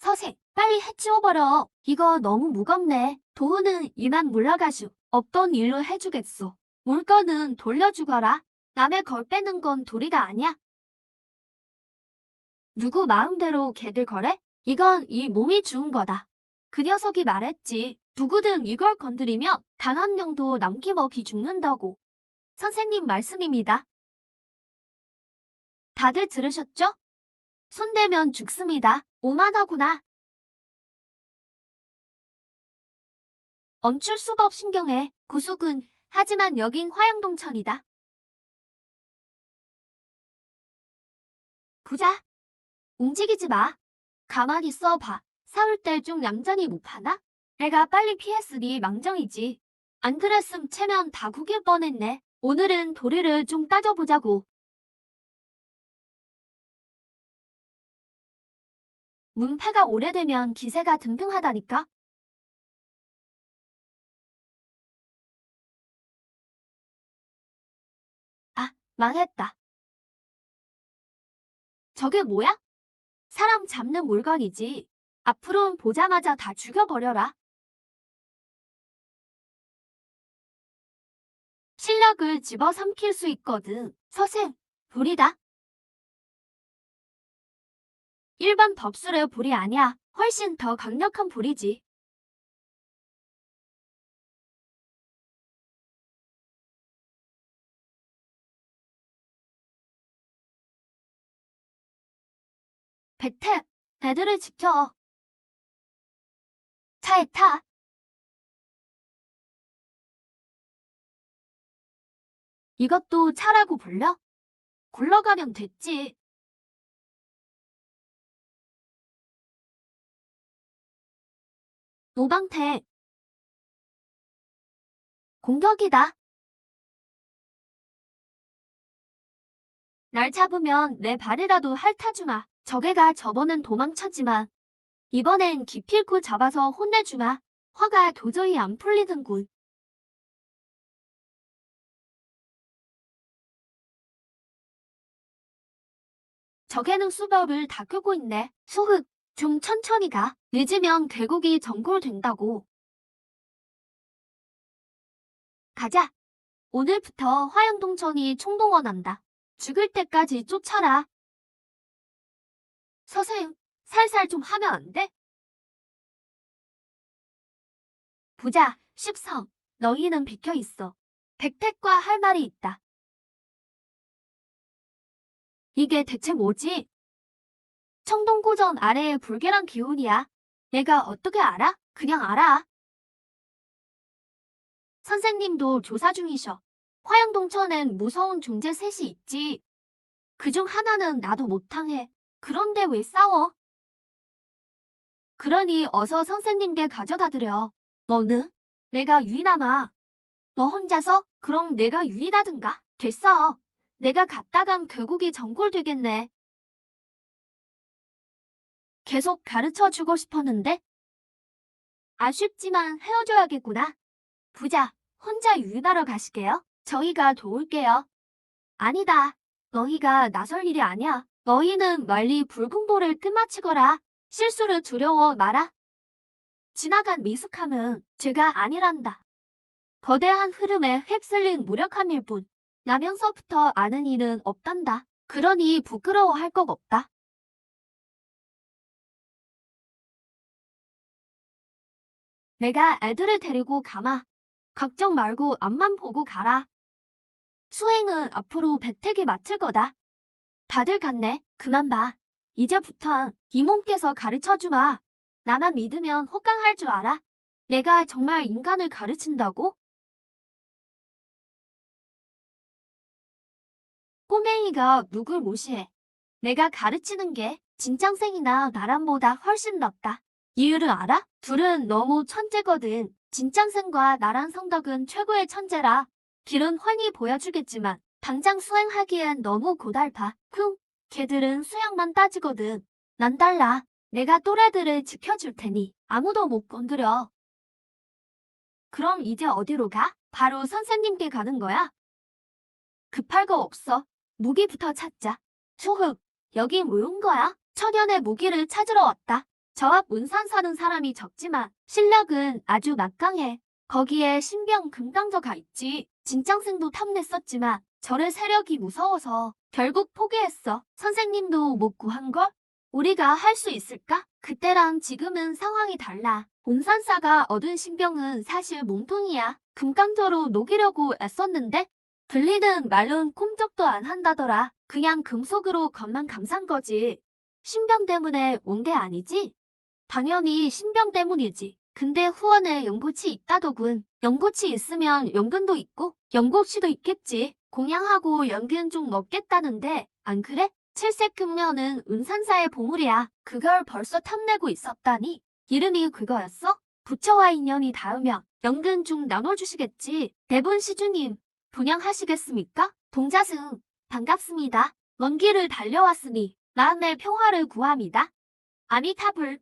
서생, 빨리 해치워버려. 이거 너무 무겁네. 도우는 이만 물러가슈. 없던 일로 해주겠소. 물건은 돌려주거라. 남의 걸 빼는 건 도리가 아니야. 누구 마음대로 개들 거래? 이건 이 몸이 주운 거다. 그 녀석이 말했지. 누구든 이걸 건드리면 단 한 명도 남김없이 죽는다고. 선생님 말씀입니다. 다들 들으셨죠? 손대면 죽습니다. 오만하구나. 멈출 수가 없 신경해. 구숙은 하지만 여긴 화양동천이다. 부자, 움직이지 마. 가만히 있어봐. 싸울 때 좀 얌전히 못하나? 내가 빨리 피했으니 망정이지. 안 그랬음 체면 다 구길 뻔했네. 오늘은 도리를 좀 따져보자고. 문패가 오래되면 기세가 등등하다니까? 아, 망했다. 저게 뭐야? 사람 잡는 물건이지. 앞으로는 보자마자 다 죽여버려라. 실력을 집어삼킬 수 있거든. 서생, 불이다. 일반 덥술의 불이 아니야. 훨씬 더 강력한 불이지. 백태, 애들을 지켜. 차에 타. 이것도 차라고 불려? 굴러가면 됐지. 노방태, 공격이다. 날 잡으면 내 발이라도 핥아주마. 저게가 저번엔 도망쳤지만 이번엔 기필코 잡아서 혼내주마. 화가 도저히 안 풀리는군. 저게는 수벽을 다 끄고 있네. 소흑, 좀 천천히 가. 늦으면 계곡이 전골된다고. 가자. 오늘부터 화양동천이 총동원한다. 죽을 때까지 쫓아라. 서생, 살살 좀 하면 안 돼? 부자, 십성, 너희는 비켜있어. 백택과 할 말이 있다. 이게 대체 뭐지? 청동고전 아래의 불길한 기운이야. 내가 어떻게 알아? 그냥 알아. 선생님도 조사 중이셔. 화양동천엔 무서운 존재 셋이 있지. 그중 하나는 나도 못항해. 그런데 왜 싸워? 그러니 어서 선생님께 가져다 드려. 너는? 내가 유인하마. 너 혼자서? 그럼 내가 유인하든가. 됐어. 내가 갔다간 결국이 전골되겠네. 계속 가르쳐주고 싶었는데? 아쉽지만 헤어져야겠구나. 부자, 혼자 유인하러 가시게요? 저희가 도울게요. 아니다. 너희가 나설 일이 아니야. 너희는 멀리 붉은 볼을 끝마치거라. 실수를 두려워 마라. 지나간 미숙함은 죄가 아니란다. 거대한 흐름에 휩쓸린 무력함일 뿐. 나면서부터 아는 일은 없단다. 그러니 부끄러워할 것 없다. 내가 애들을 데리고 가마. 걱정 말고 앞만 보고 가라. 수행은 앞으로 백택이 맡을 거다. 다들 갔네. 그만 봐. 이제부턴 이몸께서 가르쳐주마. 나만 믿으면 호강할 줄 알아. 내가 정말 인간을 가르친다고? 꼬맹이가 누굴 무시해. 내가 가르치는 게 진짱생이나 나람보다 훨씬 낫다. 이유를 알아? 둘은 너무 천재거든. 진짱생과 나란 성덕은 최고의 천재라. 길은 훤히 보여주겠지만 당장 수행하기엔 너무 고달파. 걔들은 수양만 따지거든. 난 달라. 내가 또래들을 지켜줄 테니 아무도 못 건드려. 그럼 이제 어디로 가? 바로 선생님께 가는 거야? 급할 거 없어. 무기부터 찾자. 소흑, 여기 왜 온 거야? 천연의 무기를 찾으러 왔다. 저 앞 운산 사는 사람이 적지만 실력은 아주 막강해. 거기에 신병 금강저가 있지. 진짱생도 탐냈었지만 저의 세력이 무서워서 결국 포기했어. 선생님도 못 구한걸? 우리가 할 수 있을까? 그때랑 지금은 상황이 달라. 본산사가 얻은 신병은 사실 몸통이야. 금강저로 녹이려고 애썼는데 들리는 말론 꼼짝도 안 한다더라. 그냥 금속으로 겉만 감싼 거지. 신병 때문에 온 게 아니지? 당연히 신병 때문이지. 근데 후원에 연고치 있다더군. 연고치 있으면 연근도 있고 연고치도 있겠지. 공양하고 연근 좀 먹겠다는데 안 그래? 칠색 금면은 은산사의 보물이야. 그걸 벌써 탐내고 있었다니. 이름이 그거였어? 부처와 인연이 닿으면 연근 좀 나눠주시겠지. 대본 시주님, 분양하시겠습니까? 동자승, 반갑습니다. 먼 길을 달려왔으니 마음의 평화를 구합니다. 아미타불,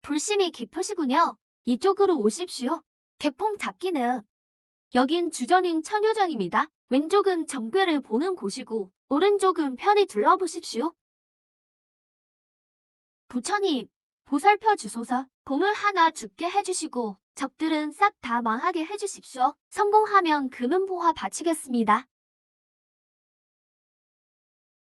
불심이 깊으시군요. 이쪽으로 오십시오. 개봉 잡기는. 여긴 주전인 천유전입니다. 왼쪽은 정궤를 보는 곳이고 오른쪽은 편히 둘러보십시오. 부처님, 보살펴 주소서. 보물 하나 죽게 해주시고 적들은 싹 다 망하게 해주십시오. 성공하면 금은보화 바치겠습니다.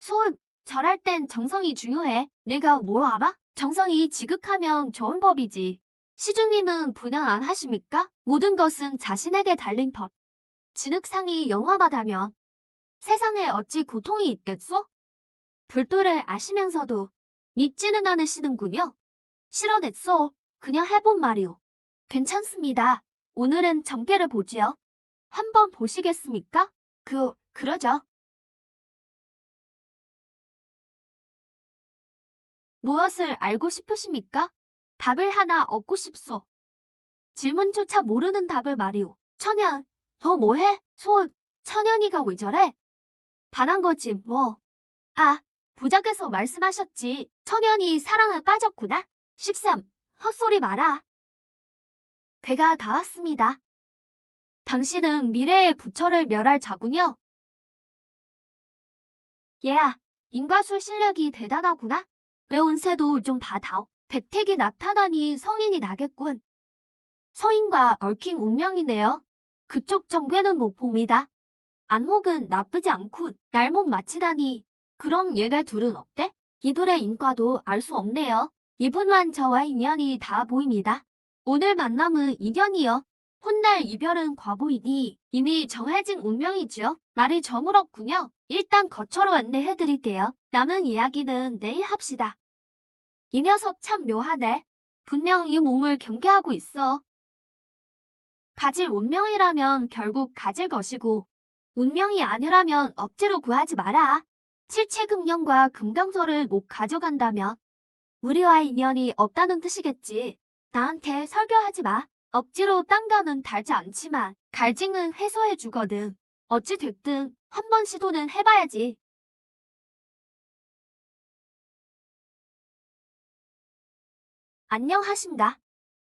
소은, 절할 땐 정성이 중요해. 내가 뭘 알아? 정성이 지극하면 좋은 법이지. 시주님은 분양 안 하십니까? 모든 것은 자신에게 달린 법. 진흙상이 영원하다면 세상에 어찌 고통이 있겠소? 불도를 아시면서도 믿지는 않으시는군요. 싫어냈소. 그냥 해본 말이오. 괜찮습니다. 오늘은 정계를 보지요. 한번 보시겠습니까? 그러죠. 무엇을 알고 싶으십니까? 답을 하나 얻고 싶소. 질문조차 모르는 답을 말이오. 천연, 너 뭐해? 천연이가 왜 저래? 반한 거지 뭐. 아, 부작에서 말씀하셨지. 천연이 사랑에 빠졌구나. 13. 헛소리 마라. 배가 다 왔습니다. 당신은 미래의 부처를 멸할 자군요. 얘야, 인과술 실력이 대단하구나. 내 운세도 좀 봐다오. 백택이 나타나니 성인이 나겠군. 서인과 얽힌 운명이네요. 그쪽 정괴는 못 봅니다. 안목은 나쁘지 않군. 날목 맞히다니. 그럼 얘네 둘은 어때? 이들의 인과도 알 수 없네요. 이분만 저와 인연이 다 보입니다. 오늘 만남은 인연이요. 훗날 이별은 과보이니 이미 정해진 운명이죠. 말이 저물었군요. 일단 거처로 안내해드릴게요. 남은 이야기는 내일 합시다. 이 녀석 참 묘하네. 분명 이 몸을 경계하고 있어. 가질 운명이라면 결국 가질 것이고 운명이 아니라면 억지로 구하지 마라. 칠체금령과 금강조를 못 가져간다면 우리와 인연이 없다는 뜻이겠지. 나한테 설교하지 마. 억지로 딴 거는 달지 않지만 갈증은 해소해주거든. 어찌 됐든 한 번 시도는 해봐야지. 안녕하신다.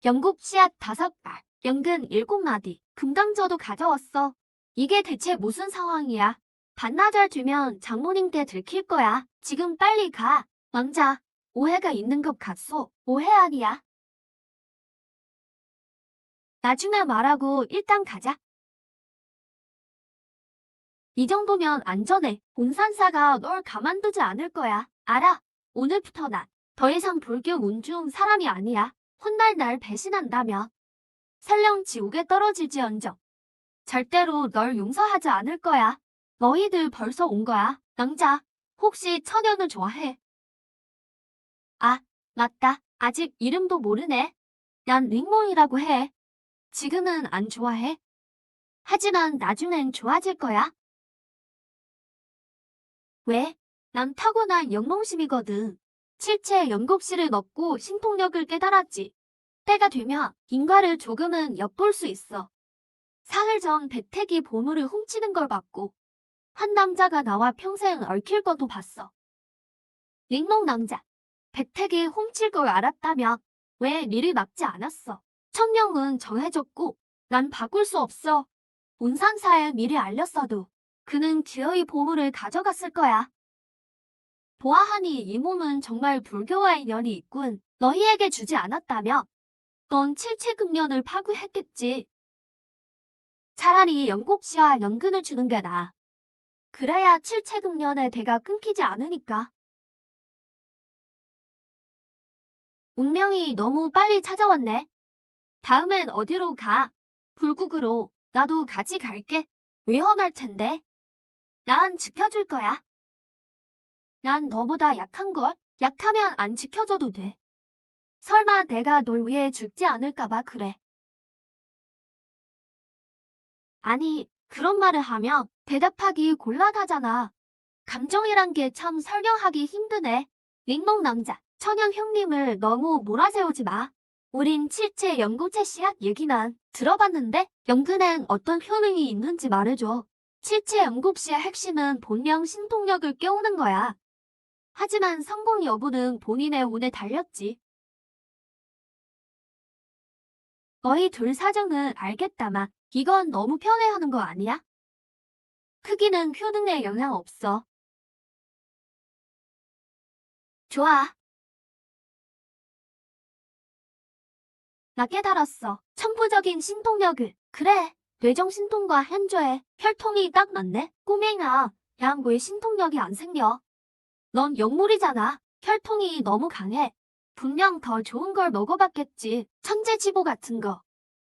영국 씨앗 5알, 연근 7마디, 금강저도 가져왔어. 이게 대체 무슨 상황이야? 반나절 뒤면 장모님 때 들킬 거야. 지금 빨리 가. 왕자, 오해가 있는 것 같소. 오해 아니야. 나중에 말하고 일단 가자. 이 정도면 안전해. 본산사가 널 가만두지 않을 거야. 알아. 오늘부터 난 더 이상 불교 운중 사람이 아니야. 훗날 날 배신한다면 설령 지옥에 떨어질지언정 절대로 널 용서하지 않을 거야. 너희들 벌써 온 거야. 낭자, 혹시 천연을 좋아해? 아, 맞다. 아직 이름도 모르네. 난 링몽이라고 해. 지금은 안 좋아해. 하지만 나중엔 좋아질 거야. 왜? 난 타고난 영롱심이거든. 칠체 연곡씨를 먹고 신통력을 깨달았지. 때가 되면 인과를 조금은 엿볼 수 있어. 사흘 전 백택이 보물을 훔치는 걸 봤고 한 남자가 나와 평생 얽힐 것도 봤어. 링몽 남자. 백택이 훔칠 걸 알았다면 왜 미리 막지 않았어? 천명은 정해졌고 난 바꿀 수 없어. 운산사에 미리 알렸어도 그는 기어이 보물을 가져갔을 거야. 보아하니 이 몸은 정말 불교와의 연이 있군. 너희에게 주지 않았다며? 넌 칠체금년을 파괴했겠지. 차라리 연곡시와 연근을 주는 게 나아. 그래야 칠체금년의 대가 끊기지 않으니까. 운명이 너무 빨리 찾아왔네. 다음엔 어디로 가? 불국으로. 나도 같이 갈게. 위험할 텐데. 난 지켜줄 거야. 난 너보다 약한걸? 약하면 안 지켜줘도 돼. 설마 내가 널 위해 죽지 않을까봐 그래. 아니, 그런 말을 하면 대답하기 곤란하잖아. 감정이란 게 참 설명하기 힘드네. 닉몽 남자, 천영 형님을 너무 몰아세우지 마. 우린 칠체 연고체 씨앗 얘기만 들어봤는데 연근엔 어떤 효능이 있는지 말해줘. 칠체 연곱씨의 핵심은 본명 신통력을 깨우는 거야. 하지만 성공 여부는 본인의 운에 달렸지. 너희 둘 사정은 알겠다만 이건 너무 편애하는 거 아니야? 크기는 효능에 영향 없어. 좋아. 나 깨달았어. 천부적인 신통력을. 그래. 뇌정신통과 현저해. 혈통이 딱 맞네. 꼬맹아. 양 왜 신통력이 안 생겨? 넌 영물이잖아. 혈통이 너무 강해. 분명 더 좋은 걸 먹어봤겠지. 천재지보 같은 거.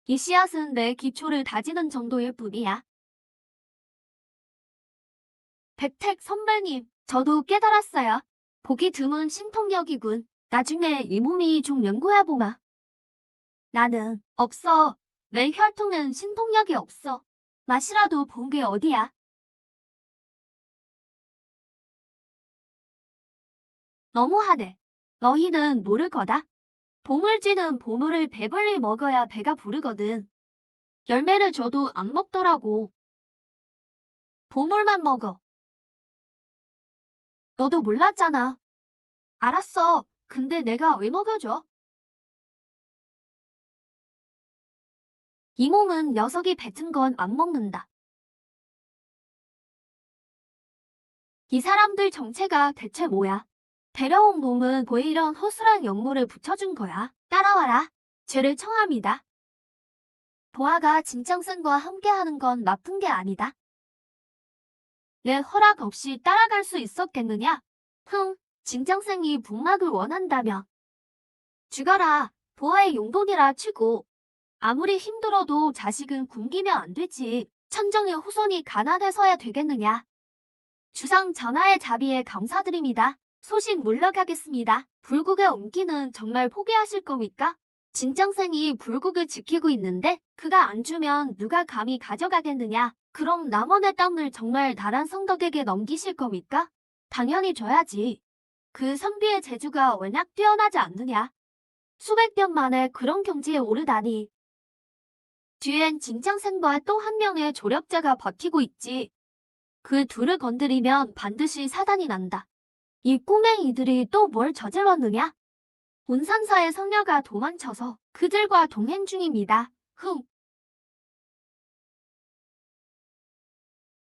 이 씨앗은 내 기초를 다지는 정도일 뿐이야. 백택 선배님, 저도 깨달았어요. 보기 드문 신통력이군. 나중에 이 몸이 좀 연구해보마. 나는 없어. 내 혈통은 신통력이 없어. 맛이라도 본 게 어디야. 너무하네. 너희는 모를 거다. 보물쥐는 보물을 배불리 먹어야 배가 부르거든. 열매를 줘도 안 먹더라고. 보물만 먹어. 너도 몰랐잖아. 알았어. 근데 내가 왜 먹여줘? 이 몸은 녀석이 뱉은 건 안 먹는다. 이 사람들 정체가 대체 뭐야? 데려온 몸은 왜 이런 허술한 역물을 붙여준 거야? 따라와라. 죄를 청합니다. 보아가 진정승과 함께하는 건 나쁜 게 아니다. 내 허락 없이 따라갈 수 있었겠느냐? 진정승이 북막을 원한다며. 죽어라. 보아의 용돈이라 치고. 아무리 힘들어도 자식은 굶기면 안 되지. 천정의 후손이 가난해서야 되겠느냐. 주상 전하의 자비에 감사드립니다. 소식 물러가겠습니다. 불국의 옮기는 정말 포기하실 겁니까? 진정생이 불국을 지키고 있는데 그가 안 주면 누가 감히 가져가겠느냐? 그럼 남원의 땅을 정말 다른 성덕에게 넘기실 겁니까? 당연히 줘야지. 그 선비의 재주가 워낙 뛰어나지 않느냐? 수백 년 만에 그런 경지에 오르다니. 뒤엔 진정생과 또 한 명의 조력자가 버티고 있지. 그 둘을 건드리면 반드시 사단이 난다. 이 꼬맹이들이 또 뭘 저질렀느냐? 온산사의 성녀가 도망쳐서 그들과 동행 중입니다.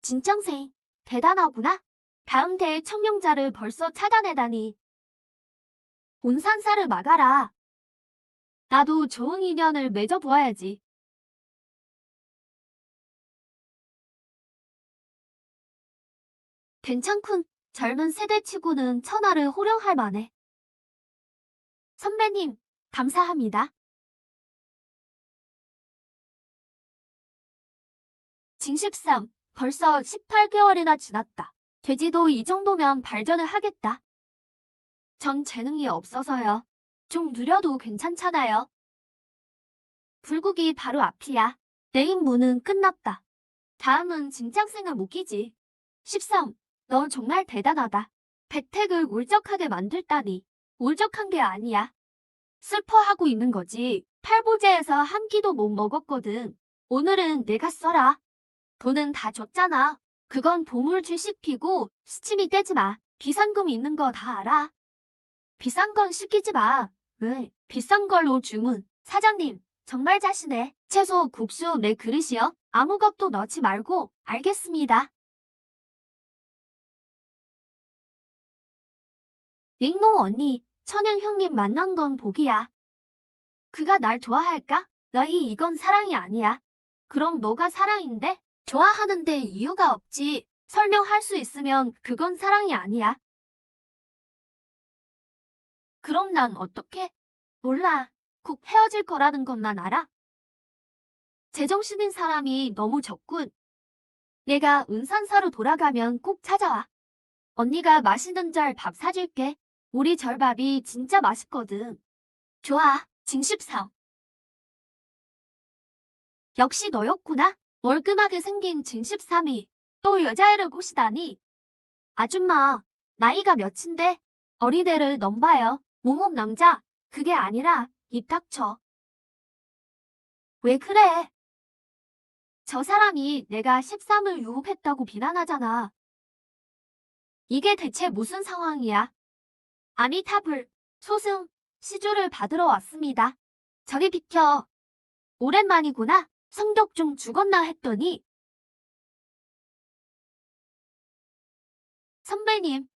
진정생, 대단하구나. 다음 대의 청룡자를 벌써 찾아내다니. 온산사를 막아라. 나도 좋은 인연을 맺어보아야지. 괜찮군. 젊은 세대치고는 천하를 호령할 만해. 선배님, 감사합니다. 징십삼, 벌써 18개월이나 지났다. 돼지도 이 정도면 발전을 하겠다. 전 재능이 없어서요. 좀 느려도 괜찮잖아요. 불국이 바로 앞이야. 내 임무는 끝났다. 다음은 진짱생을 묶이지. 13. 너 정말 대단하다. 백택을 울적하게 만들다니. 울적한 게 아니야. 슬퍼하고 있는 거지. 팔보제에서 한 끼도 못 먹었거든. 오늘은 내가 써라. 돈은 다 줬잖아. 그건 보물 주식피고 스치미 떼지 마. 비상금 있는 거 다 알아. 비싼 건 시키지 마. 왜? 비싼 걸로 주문. 사장님, 정말 자시네. 채소, 국수 내 그릇이요. 아무것도 넣지 말고. 알겠습니다. 링몽 언니, 천영 형님 만난 건 복이야. 그가 날 좋아할까? 너희 이건 사랑이 아니야. 그럼 뭐가 사랑인데? 좋아하는데 이유가 없지. 설명할 수 있으면 그건 사랑이 아니야. 그럼 난 어떡해? 몰라. 꼭 헤어질 거라는 것만 알아. 제정신인 사람이 너무 적군. 내가 은산사로 돌아가면 꼭 찾아와. 언니가 맛있는 절 밥 사줄게. 우리 절밥이 진짜 맛있거든. 좋아, 징십상. 역시 너였구나. 멀끔하게 생긴 징십삼이 또 여자애를 꼬시다니. 아줌마, 나이가 몇인데? 어린애를 넘봐요. 모목 남자. 그게 아니라 입 닥쳐. 왜 그래? 저 사람이 내가 13을 유혹했다고 비난하잖아. 이게 대체 무슨 상황이야? 아미타불, 소승, 시주를 받으러 왔습니다. 저리 비켜. 오랜만이구나. 성격 좀 죽었나 했더니. 선배님,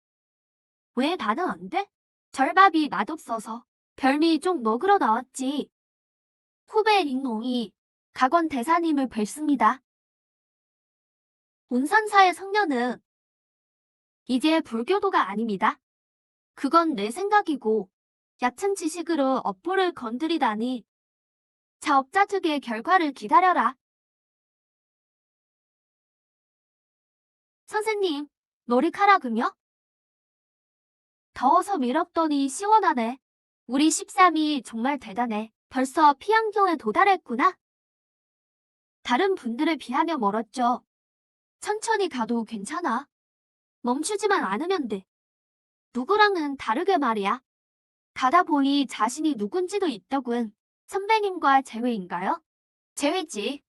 왜 나는 안 돼? 절밥이 맛없어서 별미 좀 먹으러 나왔지. 후배 링롱이 각원 대사님을 뵙습니다. 온산사의 성녀는 이제 불교도가 아닙니다. 그건 내 생각이고 얕은 지식으로 업보를 건드리다니. 자업자득의 결과를 기다려라. 선생님, 머리카락은요? 더워서 밀었더니 시원하네. 우리 13이 정말 대단해. 벌써 피안경에 도달했구나. 다른 분들에 비하면 멀었죠. 천천히 가도 괜찮아. 멈추지만 않으면 돼. 누구랑은 다르게 말이야. 가다 보니 자신이 누군지도 있더군. 선배님과 제외인가요? 제외지.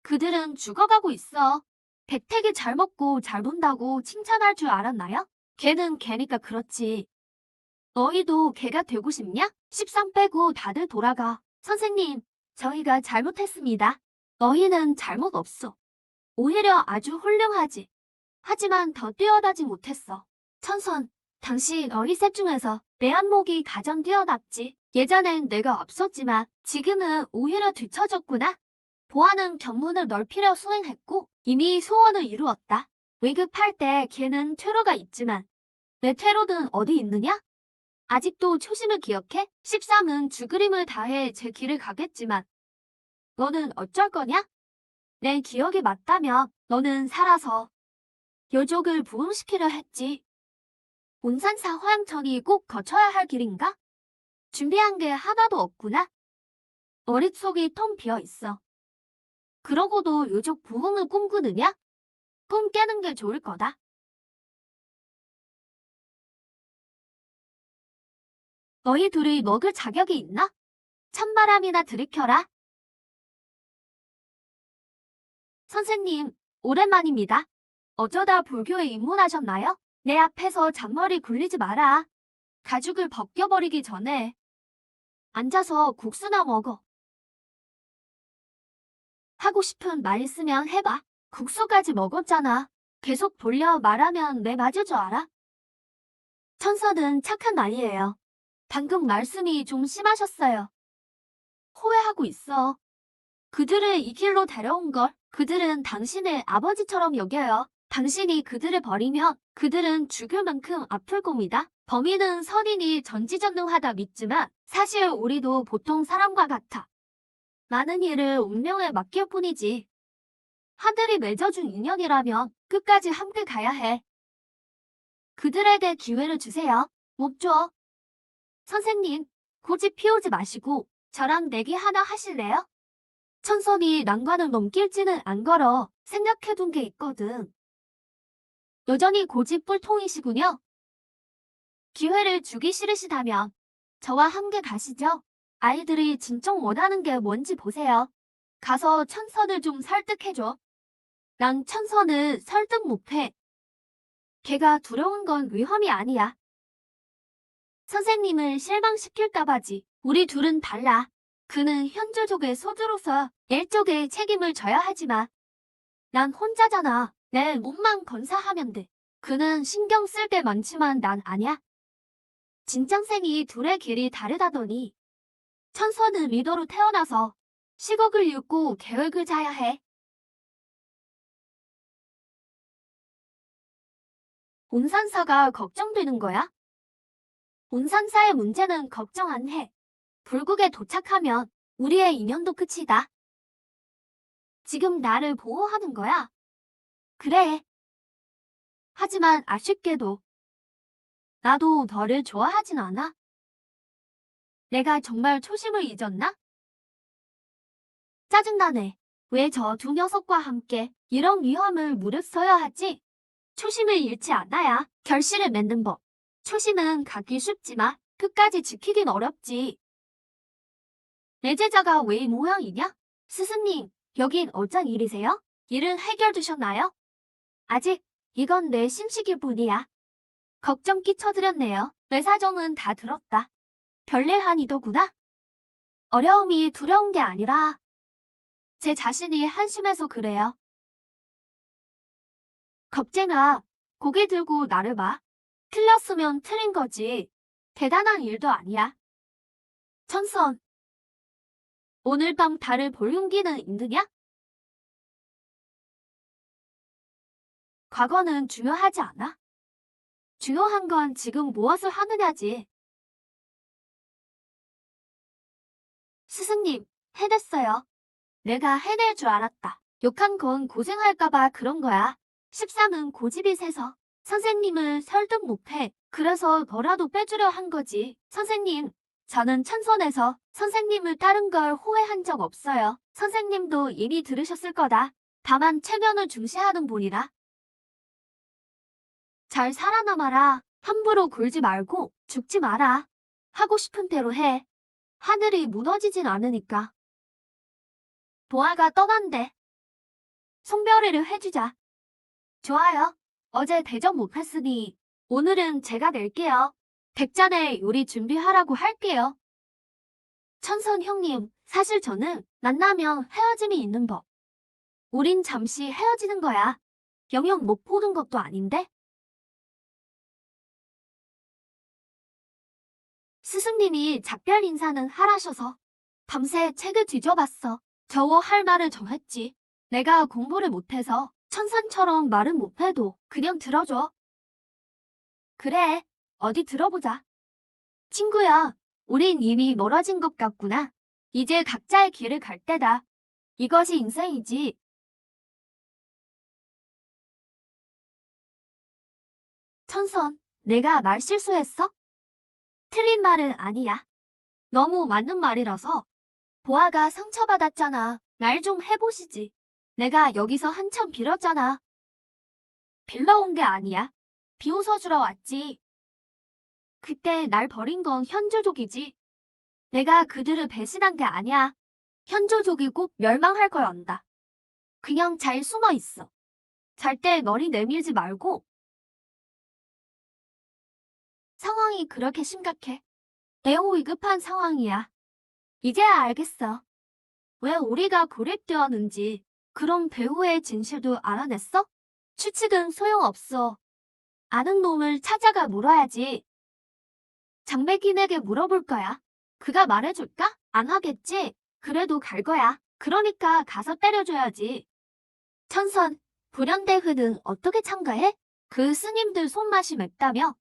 그들은 죽어가고 있어. 백택이 잘 먹고 잘 논다고 칭찬할 줄 알았나요? 걔는 걔니까 그렇지. 너희도 걔가 되고 싶냐? 13 빼고 다들 돌아가. 선생님, 저희가 잘못했습니다. 너희는 잘못 없어. 오히려 아주 훌륭하지. 하지만 더 뛰어나지 못했어. 천선, 당신 너희 셋 중에서 내 안목이 가장 뛰어났지. 예전엔 내가 앞섰지만 지금은 오히려 뒤처졌구나. 보아는 견문을 넓히려 수행했고 이미 소원을 이루었다. 위급할 때 걔는 퇴로가 있지만 내 퇴로는 어디 있느냐? 아직도 초심을 기억해? 13은 죽으림을 다해 제 길을 가겠지만 너는 어쩔 거냐? 내 기억이 맞다면 너는 살아서 여족을 부흥시키려 했지. 온산사 화양천이 꼭 거쳐야 할 길인가? 준비한 게 하나도 없구나. 머릿속이 텅 비어 있어. 그러고도 요족 부흥을 꿈꾸느냐? 꿈 깨는 게 좋을 거다. 너희 둘이 먹을 자격이 있나? 찬바람이나 들이켜라. 선생님, 오랜만입니다. 어쩌다 불교에 입문하셨나요? 내 앞에서 잔머리 굴리지 마라. 가죽을 벗겨버리기 전에 앉아서 국수나 먹어. 하고 싶은 말 있으면 해봐. 국수까지 먹었잖아. 계속 돌려 말하면 내 맞을 줄 알아? 천선은 착한 말이에요. 방금 말씀이 좀 심하셨어요. 후회하고 있어. 그들을 이 길로 데려온 걸 그들은 당신을 아버지처럼 여겨요. 당신이 그들을 버리면 그들은 죽을 만큼 아플 겁니다. 범인은 선인이 전지전능하다 믿지만 사실 우리도 보통 사람과 같아. 많은 일을 운명에 맡길 뿐이지. 하늘이 맺어준 인연이라면 끝까지 함께 가야 해. 그들에게 기회를 주세요. 못 줘. 선생님, 고집 피우지 마시고 저랑 내기 하나 하실래요? 천선이 난관을 넘길지는 안 걸어. 생각해둔 게 있거든. 여전히 고집 뿔통이시군요. 기회를 주기 싫으시다면 저와 함께 가시죠. 아이들이 진정 원하는 게 뭔지 보세요. 가서 천선을 좀 설득해줘. 난 천선을 설득 못해. 걔가 두려운 건 위험이 아니야. 선생님을 실망시킬까봐지. 우리 둘은 달라. 그는 현조족의 소주로서 일족의 책임을 져야 하지만 난 혼자잖아. 내 몸만 건사하면 돼. 그는 신경 쓸 게 많지만 난 아냐. 진짱생이 둘의 길이 다르다더니 천선은 리더로 태어나서 식억을 잃고 계획을 짜야 해. 온산사가 걱정되는 거야? 온산사의 문제는 걱정 안 해. 불국에 도착하면 우리의 인연도 끝이다. 지금 나를 보호하는 거야? 그래. 하지만 아쉽게도 나도 너를 좋아하진 않아. 내가 정말 초심을 잊었나? 짜증나네. 왜 저 두 녀석과 함께 이런 위험을 무릅써야 하지? 초심을 잃지 않아야 결실을 맺는 법. 초심은 갖기 쉽지만 끝까지 지키긴 어렵지. 내 제자가 왜 이 모양이냐? 스승님, 여긴 어쩐 일이세요? 일은 해결되셨나요? 아직 이건 내 심식일 뿐이야. 걱정 끼쳐드렸네요. 내 사정은 다 들었다. 별일 아니더구나. 어려움이 두려운 게 아니라 제 자신이 한심해서 그래요. 겁쟁아, 고개 들고 나를 봐. 틀렸으면 틀린 거지. 대단한 일도 아니야. 천선, 오늘 밤 달을 볼 용기는 있느냐? 과거는 중요하지 않아. 중요한 건 지금 무엇을 하느냐지. 스승님, 해냈어요. 내가 해낼 줄 알았다. 욕한 건 고생할까봐 그런 거야. 13은 고집이 세서 선생님을 설득 못해. 그래서 너라도 빼주려 한 거지. 선생님, 저는 천선에서 선생님을 따른 걸 후회한 적 없어요. 선생님도 이미 들으셨을 거다. 다만 체면을 중시하는 분이라. 잘 살아남아라. 함부로 굴지 말고 죽지 마라. 하고 싶은 대로 해. 하늘이 무너지진 않으니까. 보아가 떠난대. 송별회를 해주자. 좋아요. 어제 대접 못했으니 오늘은 제가 낼게요. 백잔의 요리 준비하라고 할게요. 천선 형님, 사실 저는 만나면 헤어짐이 있는 법. 우린 잠시 헤어지는 거야. 영영 못 보는 것도 아닌데? 스승님이 작별 인사는 하라셔서 밤새 책을 뒤져봤어. 겨우 할 말을 정했지. 내가 공부를 못해서 천산처럼 말은 못해도 그냥 들어줘. 그래, 어디 들어보자. 친구야, 우린 이미 멀어진 것 같구나. 이제 각자의 길을 갈 때다. 이것이 인생이지. 천선, 내가 말 실수했어? 틀린 말은 아니야. 너무 맞는 말이라서. 보아가 상처받았잖아. 말 좀 해보시지. 내가 여기서 한참 빌었잖아. 빌러온 게 아니야. 비웃어주러 왔지. 그때 날 버린 건 현조족이지. 내가 그들을 배신한 게 아니야. 현조족이 꼭 멸망할 걸 안다. 그냥 잘 숨어 있어. 잘 때 머리 내밀지 말고. 상황이 그렇게 심각해. 매우 위급한 상황이야. 이제야 알겠어. 왜 우리가 고립되었는지. 그럼 배우의 진실도 알아냈어? 추측은 소용없어. 아는 놈을 찾아가 물어야지. 장백인에게 물어볼 거야. 그가 말해줄까? 안 하겠지? 그래도 갈 거야. 그러니까 가서 때려줘야지. 천선, 불현대회는 어떻게 참가해? 그 스님들 손맛이 맵다며?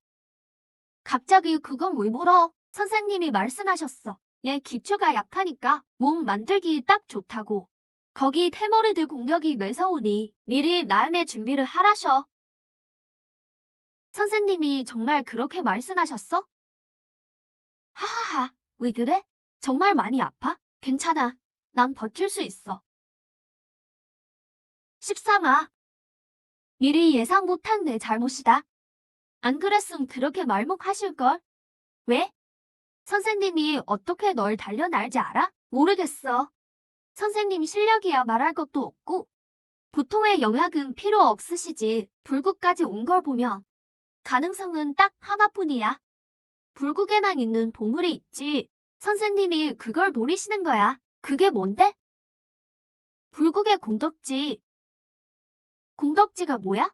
갑자기 그건 왜 물어? 선생님이 말씀하셨어. 얘 기초가 약하니까 몸 만들기 딱 좋다고. 거기 태머리들 공격이 매서우니 미리 나음의 준비를 하라셔. 선생님이 정말 그렇게 말씀하셨어? 하하하, 왜 그래? 정말 많이 아파? 괜찮아. 난 버틸 수 있어. 13아, 미리 예상 못한 내 잘못이다. 안 그랬음 그렇게 말목하실걸? 왜? 선생님이 어떻게 널 단련할지 알아? 모르겠어. 선생님 실력이야 말할 것도 없고 보통의 영약은 필요 없으시지. 불국까지 온 걸 보면 가능성은 딱 하나뿐이야. 불국에만 있는 보물이 있지. 선생님이 그걸 노리시는 거야. 그게 뭔데? 불국의 공덕지. 공덕지가 뭐야?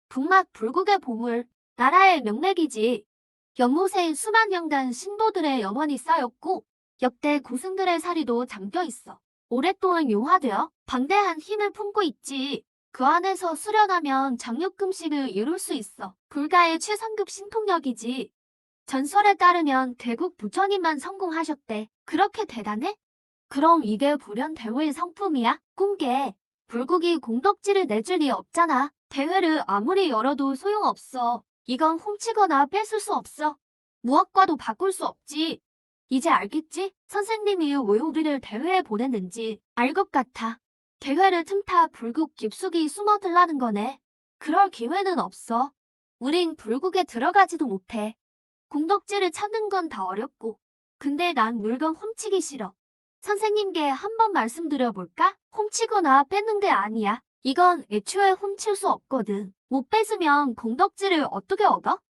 북막 불국의 보물. 나라의 명맥이지. 연못에 수만 명단 신도들의 염원이 쌓였고 역대 고승들의 사리도 잠겨 있어. 오랫동안 용화되어 방대한 힘을 품고 있지. 그 안에서 수련하면 장육금식을 이룰 수 있어. 불가의 최상급 신통력이지. 전설에 따르면 대국 부처님만 성공하셨대. 그렇게 대단해? 그럼 이게 불현대우의 성품이야? 꿈계. 불국이 공덕지를 내줄 리 없잖아. 대회를 아무리 열어도 소용없어. 이건 훔치거나 뺏을 수 없어. 무엇과도 바꿀 수 없지. 이제 알겠지? 선생님이 왜 우리를 대회에 보냈는지 알 것 같아. 대회를 틈타 불국 깊숙이 숨어들라는 거네. 그럴 기회는 없어. 우린 불국에 들어가지도 못해. 공덕지를 찾는 건 다 어렵고. 근데 난 물건 훔치기 싫어. 선생님께 한번 말씀드려볼까? 훔치거나 뺏는 게 아니야. 이건 애초에 훔칠 수 없거든. 못 뺏으면 공덕지를 어떻게 얻어?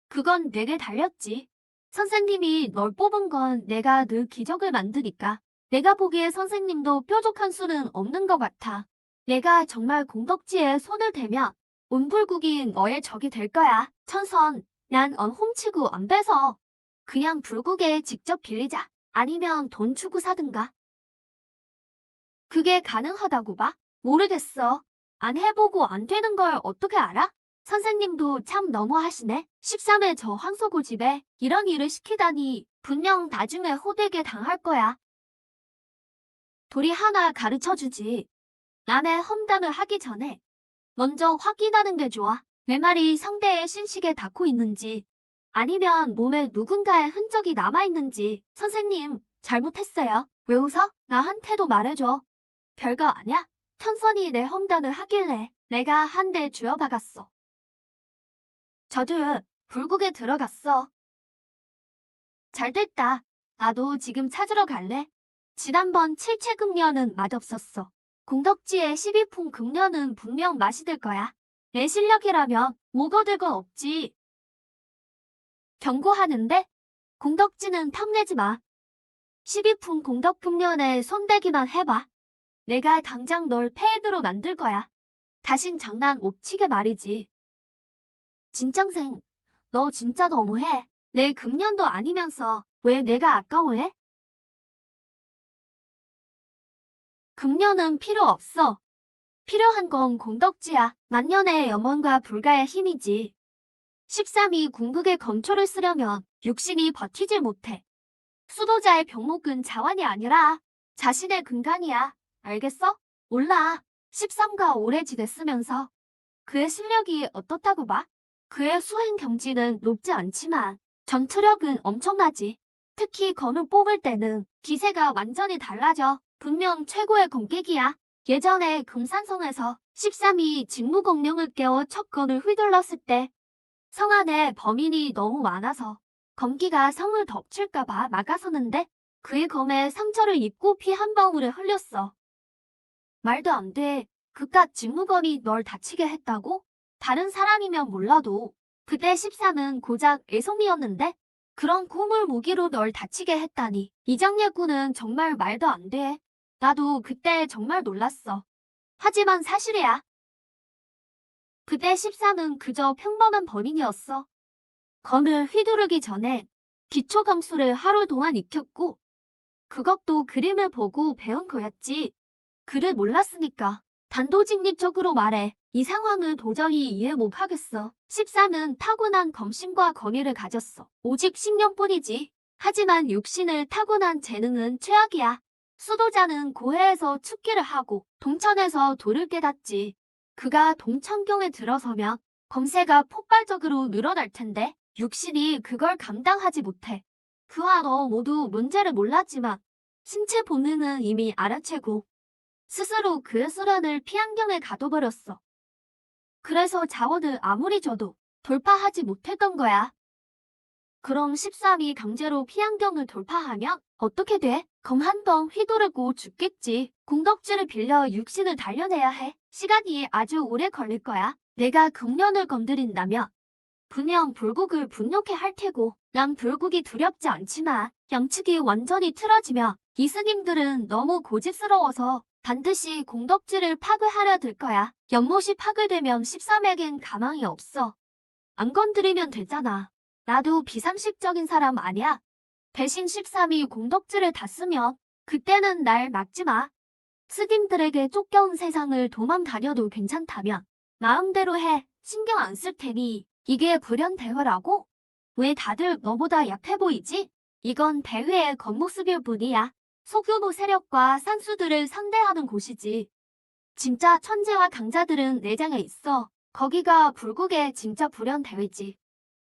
그건 내게 달렸지. 선생님이 널 뽑은 건 내가 늘 기적을 만드니까. 내가 보기에 선생님도 뾰족한 수는 없는 것 같아. 내가 정말 공덕지에 손을 대면 온 불국이 너의 적이 될 거야. 천선, 난 훔치고 안 뺏어. 그냥 불국에 직접 빌리자. 아니면 돈 주고 사든가. 그게 가능하다고 봐? 모르겠어. 안 해보고 안 되는 걸 어떻게 알아? 선생님도 참 너무하시네. 13회 저 황소고집에 이런 일을 시키다니 분명 나중에 호되게 당할 거야. 도리 하나 가르쳐주지. 남의 험담을 하기 전에 먼저 확인하는 게 좋아. 내 말이 상대의 신식에 닿고 있는지 아니면 몸에 누군가의 흔적이 남아있는지. 선생님, 잘못했어요. 왜 웃어? 나한테도 말해줘. 별거 아냐? 천선이 내 험담을 하길래 내가 한 대 쥐어박았어. 저도 불국에 들어갔어. 잘됐다. 나도 지금 찾으러 갈래. 지난번 칠체금련은 맛없었어. 공덕지의 12품 금련은 분명 맛이 들 거야. 내 실력이라면 못 얻을 건 없지. 경고하는데? 공덕지는 탐내지 마. 12품 공덕금련에 손대기만 해봐. 내가 당장 널 폐해드로 만들 거야. 다신 장난 못 치게 말이지. 진짱생, 너 진짜 너무해. 내 금년도 아니면서 왜 내가 아까워해? 금년은 필요 없어. 필요한 건 공덕지야. 만년의 염원과 불가의 힘이지. 13이 궁극의 건초를 쓰려면 육신이 버티질 못해. 수도자의 병목은 자완이 아니라 자신의 근간이야. 알겠어? 몰라. 13가 오래 지냈으면서 그의 실력이 어떻다고 봐? 그의 수행 경지는 높지 않지만 전투력은 엄청나지. 특히 건을 뽑을 때는 기세가 완전히 달라져. 분명 최고의 검객이야. 예전에 금산성에서 13이 직무공룡을 깨워 첫 건을 휘둘렀을 때 성 안에 범인이 너무 많아서 검기가 성을 덮칠까봐 막아서는데 그의 검에 상처를 입고 피 한 방울을 흘렸어. 말도 안 돼. 그깟 직무검이 널 다치게 했다고? 다른 사람이면 몰라도 그때 13은 고작 애송이었는데 그런 고물 무기로 널 다치게 했다니. 이장예군은 정말 말도 안 돼. 나도 그때 정말 놀랐어. 하지만 사실이야. 그때 13은 그저 평범한 범인이었어. 검을 휘두르기 전에 기초 검수를 하루 동안 익혔고 그것도 그림을 보고 배운 거였지. 글을 몰랐으니까. 단도직입적으로 말해. 이 상황을 도저히 이해 못하겠어. 13은 타고난 검심과 권위를 가졌어. 오직 신념뿐이지. 하지만 육신을 타고난 재능은 최악이야. 수도자는 고해에서 축기를 하고 동천에서 도를 깨닫지. 그가 동천경에 들어서면 검세가 폭발적으로 늘어날 텐데 육신이 그걸 감당하지 못해. 그와 너 모두 문제를 몰랐지만 신체 본능은 이미 알아채고 스스로 그의 수련을 피안경에 가둬버렸어. 그래서 자원을 아무리 줘도 돌파하지 못했던 거야. 그럼 13이 강제로 피안경을 돌파하면 어떻게 돼? 검 한 번 휘두르고 죽겠지. 공덕지를 빌려 육신을 단련해야 해. 시간이 아주 오래 걸릴 거야. 내가 금년을 건드린다면 분명 불국을 분노케 할 테고 난 불국이 두렵지 않지만 양측이 완전히 틀어지면 이 스님들은 너무 고집스러워서 반드시 공덕지를 파괴하려 들 거야. 연못이 파괴되면 13에겐 가망이 없어. 안 건드리면 되잖아. 나도 비상식적인 사람 아니야. 대신 13이 공덕지를 다 쓰면 그때는 날 막지 마. 스님들에게 쫓겨온 세상을 도망 다녀도 괜찮다면 마음대로 해. 신경 안 쓸 테니. 이게 불연 대화라고? 왜 다들 너보다 약해 보이지? 이건 대회의 겉모습일 뿐이야. 소규모 세력과 산수들을 상대하는 곳이지. 진짜 천재와 강자들은 내장에 있어. 거기가 불국의 진짜 불연 대회지.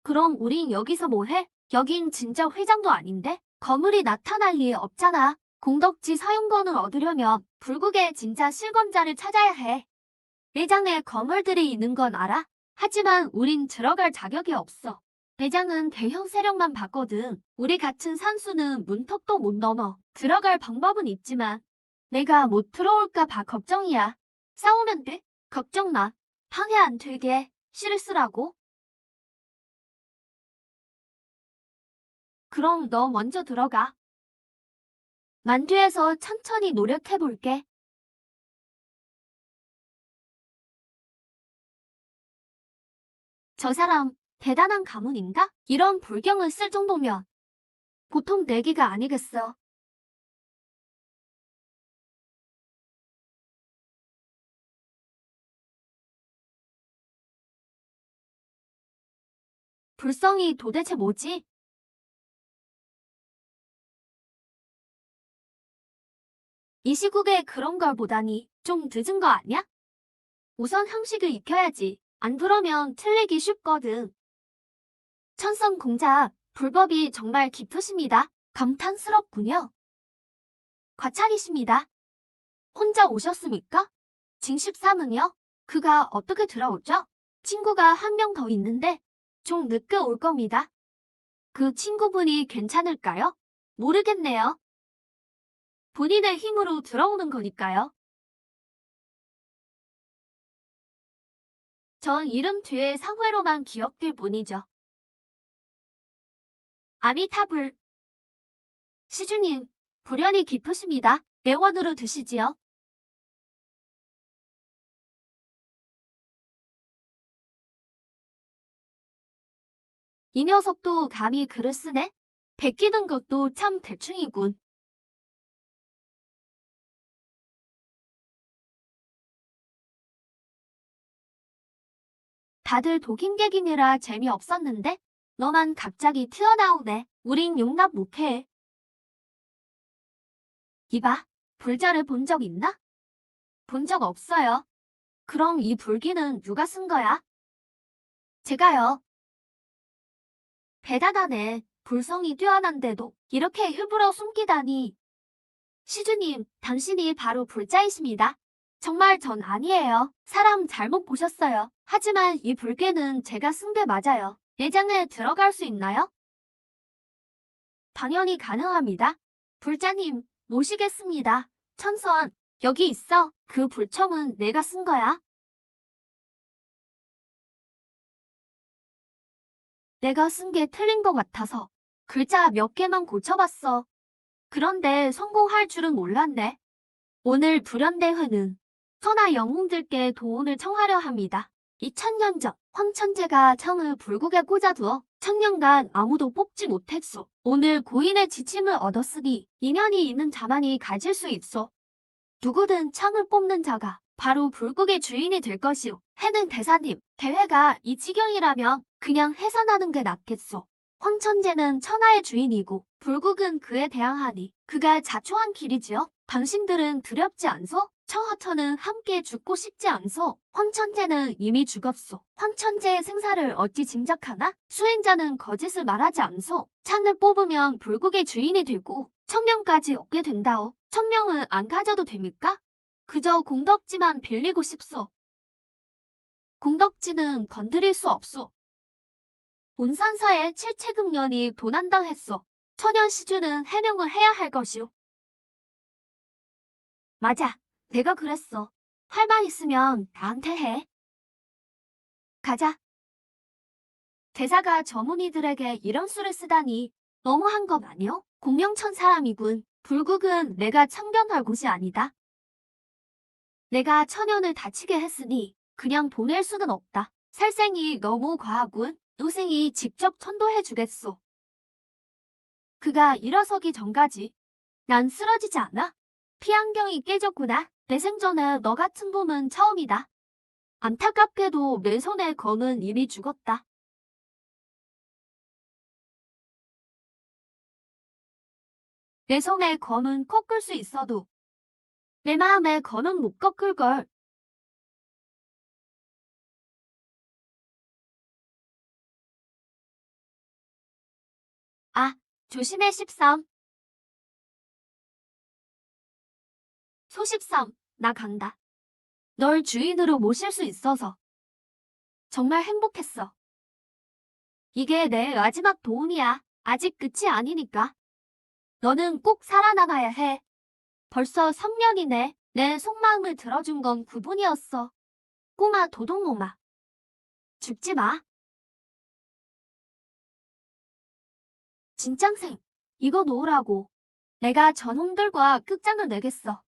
그럼 우린 여기서 뭐 해? 여긴 진짜 회장도 아닌데? 거물이 나타날 리 없잖아. 공덕지 사용권을 얻으려면 불국의 진짜 실권자를 찾아야 해. 내장에 거물들이 있는 건 알아? 하지만 우린 들어갈 자격이 없어. 내장은 대형 세력만 봤거든. 우리 같은 산수는 문턱도 못 넘어. 들어갈 방법은 있지만 내가 못 들어올까 봐 걱정이야. 싸우면 돼? 걱정 마. 방해 안 되게 실수라고. 그럼 너 먼저 들어가. 만두에서 천천히 노력해볼게. 저 사람 대단한 가문인가? 이런 불경을 쓸 정도면 보통 내기가 아니겠어. 불성이 도대체 뭐지? 이 시국에 그런 걸 보다니 좀 늦은 거 아니야? 우선 형식을 익혀야지. 안 그러면 틀리기 쉽거든. 천성 공작, 불법이 정말 깊으십니다. 감탄스럽군요. 과찬이십니다. 혼자 오셨습니까? 징십삼은요? 그가 어떻게 들어오죠? 친구가 한 명 더 있는데 좀 늦게 올 겁니다. 그 친구분이 괜찮을까요? 모르겠네요. 본인의 힘으로 들어오는 거니까요. 전 이름 뒤에 상회로만 기억될 뿐이죠. 아미타불. 시주님, 불연이 깊으십니다. 내원으로 드시지요. 이 녀석도 감히 글을 쓰네? 베끼는 것도 참 대충이군. 다들 독임객이니라 재미없었는데 너만 갑자기 튀어나오네. 우린 용납 못해. 이봐, 불자를 본 적 있나? 본 적 없어요. 그럼 이 불기는 누가 쓴 거야? 제가요. 대단하네. 불성이 뛰어난데도 이렇게 일부러 숨기다니. 시주님, 당신이 바로 불자이십니다. 정말 전 아니에요. 사람 잘못 보셨어요. 하지만 이 불괴는 제가 쓴 게 맞아요. 내장에 들어갈 수 있나요? 당연히 가능합니다. 불자님, 모시겠습니다. 천선, 여기 있어. 그 불청은 내가 쓴 거야. 내가 쓴 게 틀린 것 같아서 글자 몇 개만 고쳐봤어. 그런데 성공할 줄은 몰랐네. 오늘 불연대회는 천하 영웅들께 도움을 청하려 합니다. 2000년 전 황천제가 청을 불국에 꽂아두어 천년간 아무도 뽑지 못했소. 오늘 고인의 지침을 얻었으니 인연이 있는 자만이 가질 수 있어. 누구든 창을 뽑는 자가 바로 불국의 주인이 될 것이오. 해는 대사님, 대회가 이 지경이라면 그냥 해산하는 게 낫겠소. 황천제는 천하의 주인이고 불국은 그에 대항하니 그가 자초한 길이지요. 당신들은 두렵지 않소? 청하천은 함께 죽고 싶지 않소? 황천제는 이미 죽었소. 황천제의 생사를 어찌 짐작하나? 수행자는 거짓을 말하지 않소. 창을 뽑으면 불국의 주인이 되고 천명까지 얻게 된다오. 천명은 안 가져도 됩니까? 그저 공덕지만 빌리고 싶소. 공덕지는 건드릴 수 없소. 온산사의 칠체금년이 도난당했소. 천연시주는 해명을 해야 할 것이오. 맞아, 내가 그랬어. 할 말 있으면 나한테 해. 가자. 대사가 저문이들에게 이런 수를 쓰다니 너무한 것 아니오? 공명천 사람이군. 불국은 내가 참견할 곳이 아니다. 내가 천연을 다치게 했으니 그냥 보낼 수는 없다. 살생이 너무 과하군. 노생이 직접 천도해주겠소. 그가 일어서기 전까지 난 쓰러지지 않아. 피안경이 깨졌구나. 내 생전에 너 같은 놈은 처음이다. 안타깝게도 내 손에 검은 이미 죽었다. 내 손에 검은 꺾을 수 있어도 내 마음에 검은 못 꺾을걸. 아, 조심해 13. 소13, 나 간다. 널 주인으로 모실 수 있어서 정말 행복했어. 이게 내 마지막 도움이야. 아직 끝이 아니니까. 너는 꼭 살아남아야 해. 벌써 3년이네. 내 속마음을 들어준 건 그분이었어. 꼬마 도둑놈아. 죽지 마. 진짱생, 이거 놓으라고. 내가 저놈들과 끝장을 내겠어.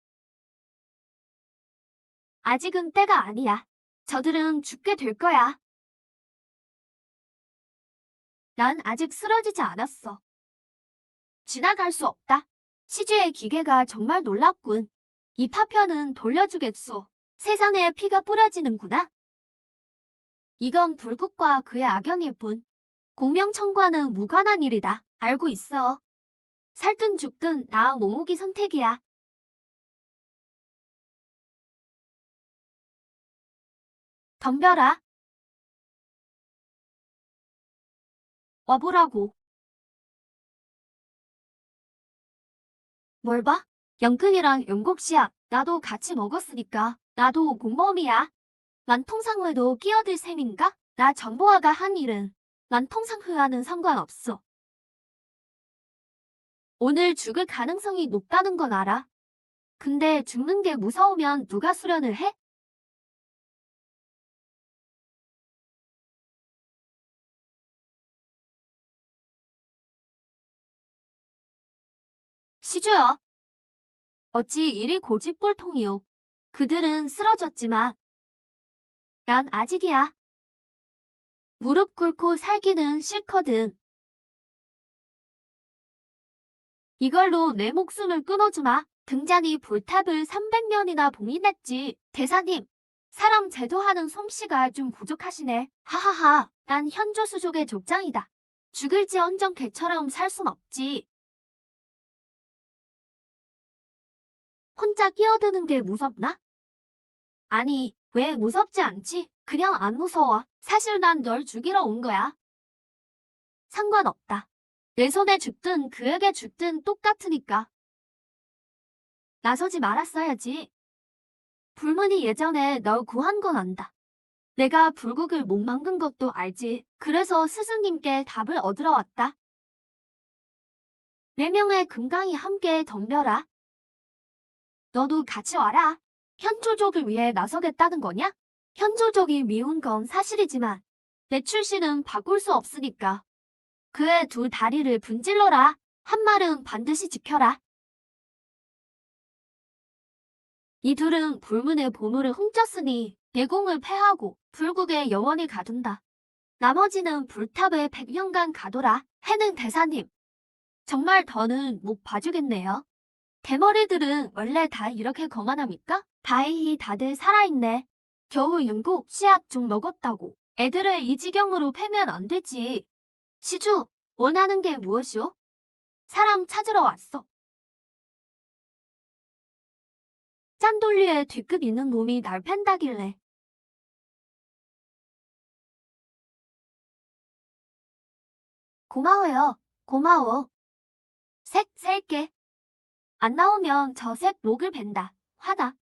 아직은 때가 아니야. 저들은 죽게 될 거야. 난 아직 쓰러지지 않았어. 지나갈 수 없다. 시주의 기계가 정말 놀랍군. 이 파편은 돌려주겠소. 세상에 피가 뿌려지는구나. 이건 불국과 그의 악연일 뿐. 공명천과는 무관한 일이다. 알고 있어. 살든 죽든 나 모목이 선택이야. 덤벼라. 와보라고. 뭘 봐? 영근이랑 영국씨야. 나도 같이 먹었으니까. 나도 공범이야. 만통상회도 끼어들 셈인가? 나 정보화가 한 일은 만통상회와는 상관없어. 오늘 죽을 가능성이 높다는 건 알아. 근데 죽는 게 무서우면 누가 수련을 해? 시주여. 어찌 이리 고집골통이오. 그들은 쓰러졌지만 난 아직이야. 무릎 꿇고 살기는 싫거든. 이걸로 내 목숨을 끊어주마. 등잔이 불탑을 300년이나 봉인했지. 대사님, 사람 제도하는 솜씨가 좀 부족하시네. 하하하, 난 현조수족의 족장이다. 죽을지언정 개처럼 살 순 없지. 혼자 끼어드는 게 무섭나? 아니, 왜 무섭지 않지? 그냥 안 무서워. 사실 난 널 죽이러 온 거야. 상관없다. 내 손에 죽든 그에게 죽든 똑같으니까. 나서지 말았어야지. 불문이 예전에 널 구한 건 안다. 내가 불국을 못 막은 것도 알지. 그래서 스승님께 답을 얻으러 왔다. 4명의 금강이 함께 덤벼라. 너도 같이 와라. 현조족을 위해 나서겠다는 거냐? 현조족이 미운 건 사실이지만 내 출신은 바꿀 수 없으니까. 그의 2 다리를 분질러라. 한 말은 반드시 지켜라. 이 둘은 불문의 보물을 훔쳤으니 내공을 패하고 불국에 영원히 가둔다. 나머지는 불탑에 100년간 가둬라. 해는 대사님. 정말 더는 못 봐주겠네요. 대머리들은 원래 다 이렇게 거만합니까? 다행히 다들 살아있네. 겨우 윤국 씨앗 좀 먹었다고. 애들을 이 지경으로 패면 안 되지. 시주, 원하는 게 무엇이오? 사람 찾으러 왔어. 짠돌리에 뒤끝 있는 놈이 날 팬다길래. 고마워요. 고마워. 색 셀게. 안 나오면 저 색 목을 벤다. 화다.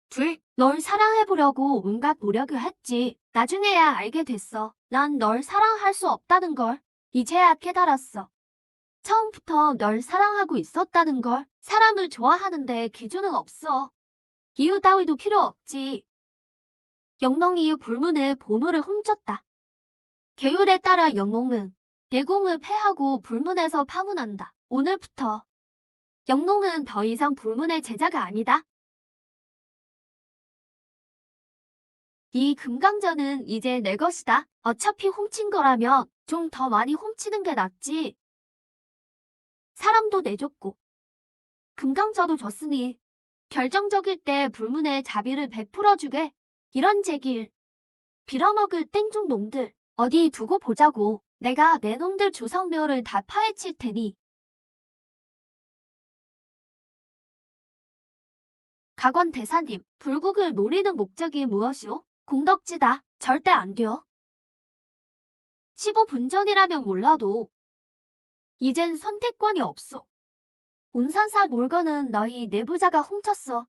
둘, 널 사랑해보려고 온갖 노력을 했지. 나중에야 알게 됐어. 난 널 사랑할 수 없다는 걸. 이제야 깨달았어. 처음부터 널 사랑하고 있었다는 걸. 사람을 좋아하는데 기준은 없어. 이유 따위도 필요 없지. 영롱이 불문의 보물을 훔쳤다. 계율에 따라 영롱은 내공을 패하고 불문에서 파문한다. 오늘부터 영롱은 더 이상 불문의 제자가 아니다. 이 금강전은 이제 내 것이다. 어차피 훔친 거라면 좀 더 많이 훔치는 게 낫지. 사람도 내줬고 금강저도 줬으니 결정적일 때 불문의 자비를 베풀어주게. 이런 제길 빌어먹을 땡중 놈들 어디 두고 보자고. 내가 내 놈들 조상묘를 다 파헤칠 테니. 가관 대사님, 불국을 노리는 목적이 무엇이오? 공덕지다. 절대 안 돼요. 15분 전이라면 몰라도 이젠 선택권이 없어. 온산사 물건은 너희 내부자가 훔쳤어.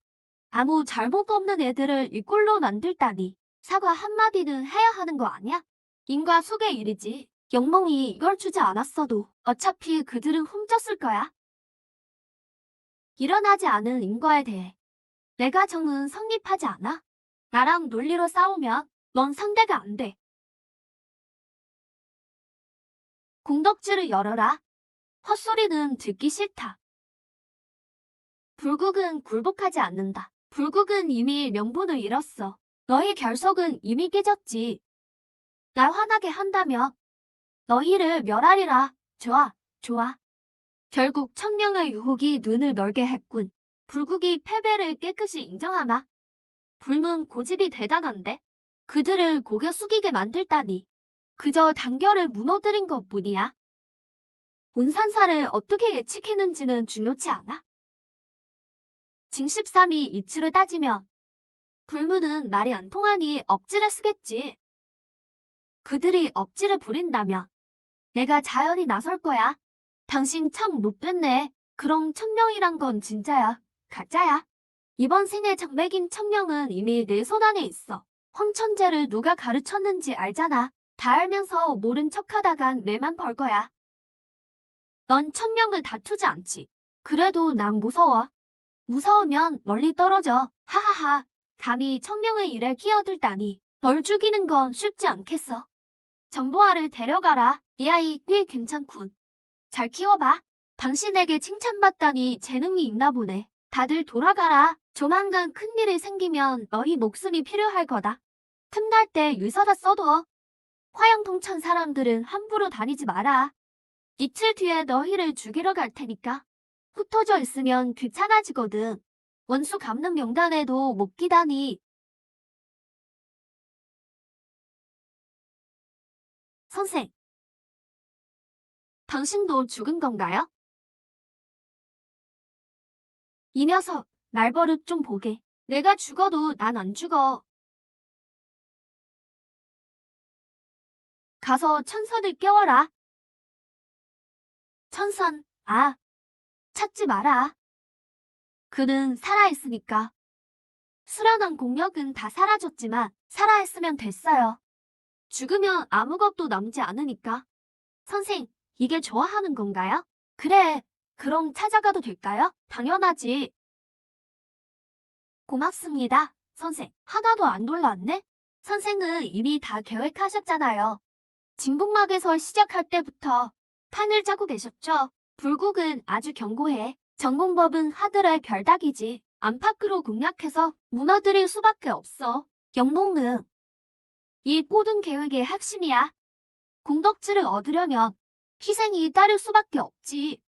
아무 잘못 없는 애들을 이 꼴로 만들다니. 사과 한마디는 해야 하는 거 아니야? 인과 속의 일이지. 영몽이 이걸 주지 않았어도 어차피 그들은 훔쳤을 거야. 일어나지 않은 인과에 대해 내가 정은 성립하지 않아. 나랑 논리로 싸우면 넌 상대가 안 돼. 공덕지를 열어라. 헛소리는 듣기 싫다. 불국은 굴복하지 않는다. 불국은 이미 명분을 잃었어. 너희 결속은 이미 깨졌지. 날 화나게 한다며 너희를 멸하리라. 좋아, 좋아. 결국 천명의 유혹이 눈을 멀게 했군. 불국이 패배를 깨끗이 인정하나? 불문 고집이 대단한데? 그들을 고개 숙이게 만들다니. 그저 단결을 무너뜨린 것뿐이야. 온산사를 어떻게 예측했는지는 중요치 않아. 징십삼이 이치를 따지면 불문은 말이 안 통하니 억지를 쓰겠지. 그들이 억지를 부린다면 내가 자연히 나설 거야. 당신 참 못됐네. 그럼 천명이란 건 진짜야, 가짜야? 이번 생의 장맥인 천명은 이미 내 손안에 있어. 황천재를 누가 가르쳤는지 알잖아. 다 알면서 모른 척하다간 내만 벌 거야. 넌 천명을 다투지 않지. 그래도 난 무서워. 무서우면 멀리 떨어져. 하하하. 감히 천명의 일에 끼어들다니. 널 죽이는 건 쉽지 않겠어. 정보아를 데려가라. 이 아이 꽤 괜찮군. 잘 키워봐. 당신에게 칭찬받다니 재능이 있나 보네. 다들 돌아가라. 조만간 큰일이 생기면 너희 목숨이 필요할 거다. 틈날 때 유서다 써둬. 화양동천 사람들은 함부로 다니지 마라. 이틀 뒤에 너희를 죽이러 갈 테니까. 흩어져 있으면 귀찮아지거든. 원수 갚는 명단에도 못 끼다니. 선생, 당신도 죽은 건가요? 이 녀석, 말버릇 좀 보게. 내가 죽어도 난 안 죽어. 가서 천선을 깨워라. 천선, 찾지 마라. 그는 살아있으니까. 수련한 공력은 다 사라졌지만 살아있으면 됐어요. 죽으면 아무것도 남지 않으니까. 선생, 이게 좋아하는 건가요? 그래, 그럼 찾아가도 될까요? 당연하지. 고맙습니다, 선생. 하나도 안 놀랐네? 선생은 이미 다 계획하셨잖아요. 진북막에서 시작할 때부터 판을 짜고 계셨죠? 불국은 아주 견고해. 전공법은 하늘의 별따기지. 안팎으로 공략해서 무너뜨릴 수밖에 없어. 영몽은 이 모든 계획의 핵심이야. 공덕지를 얻으려면 희생이 따를 수밖에 없지.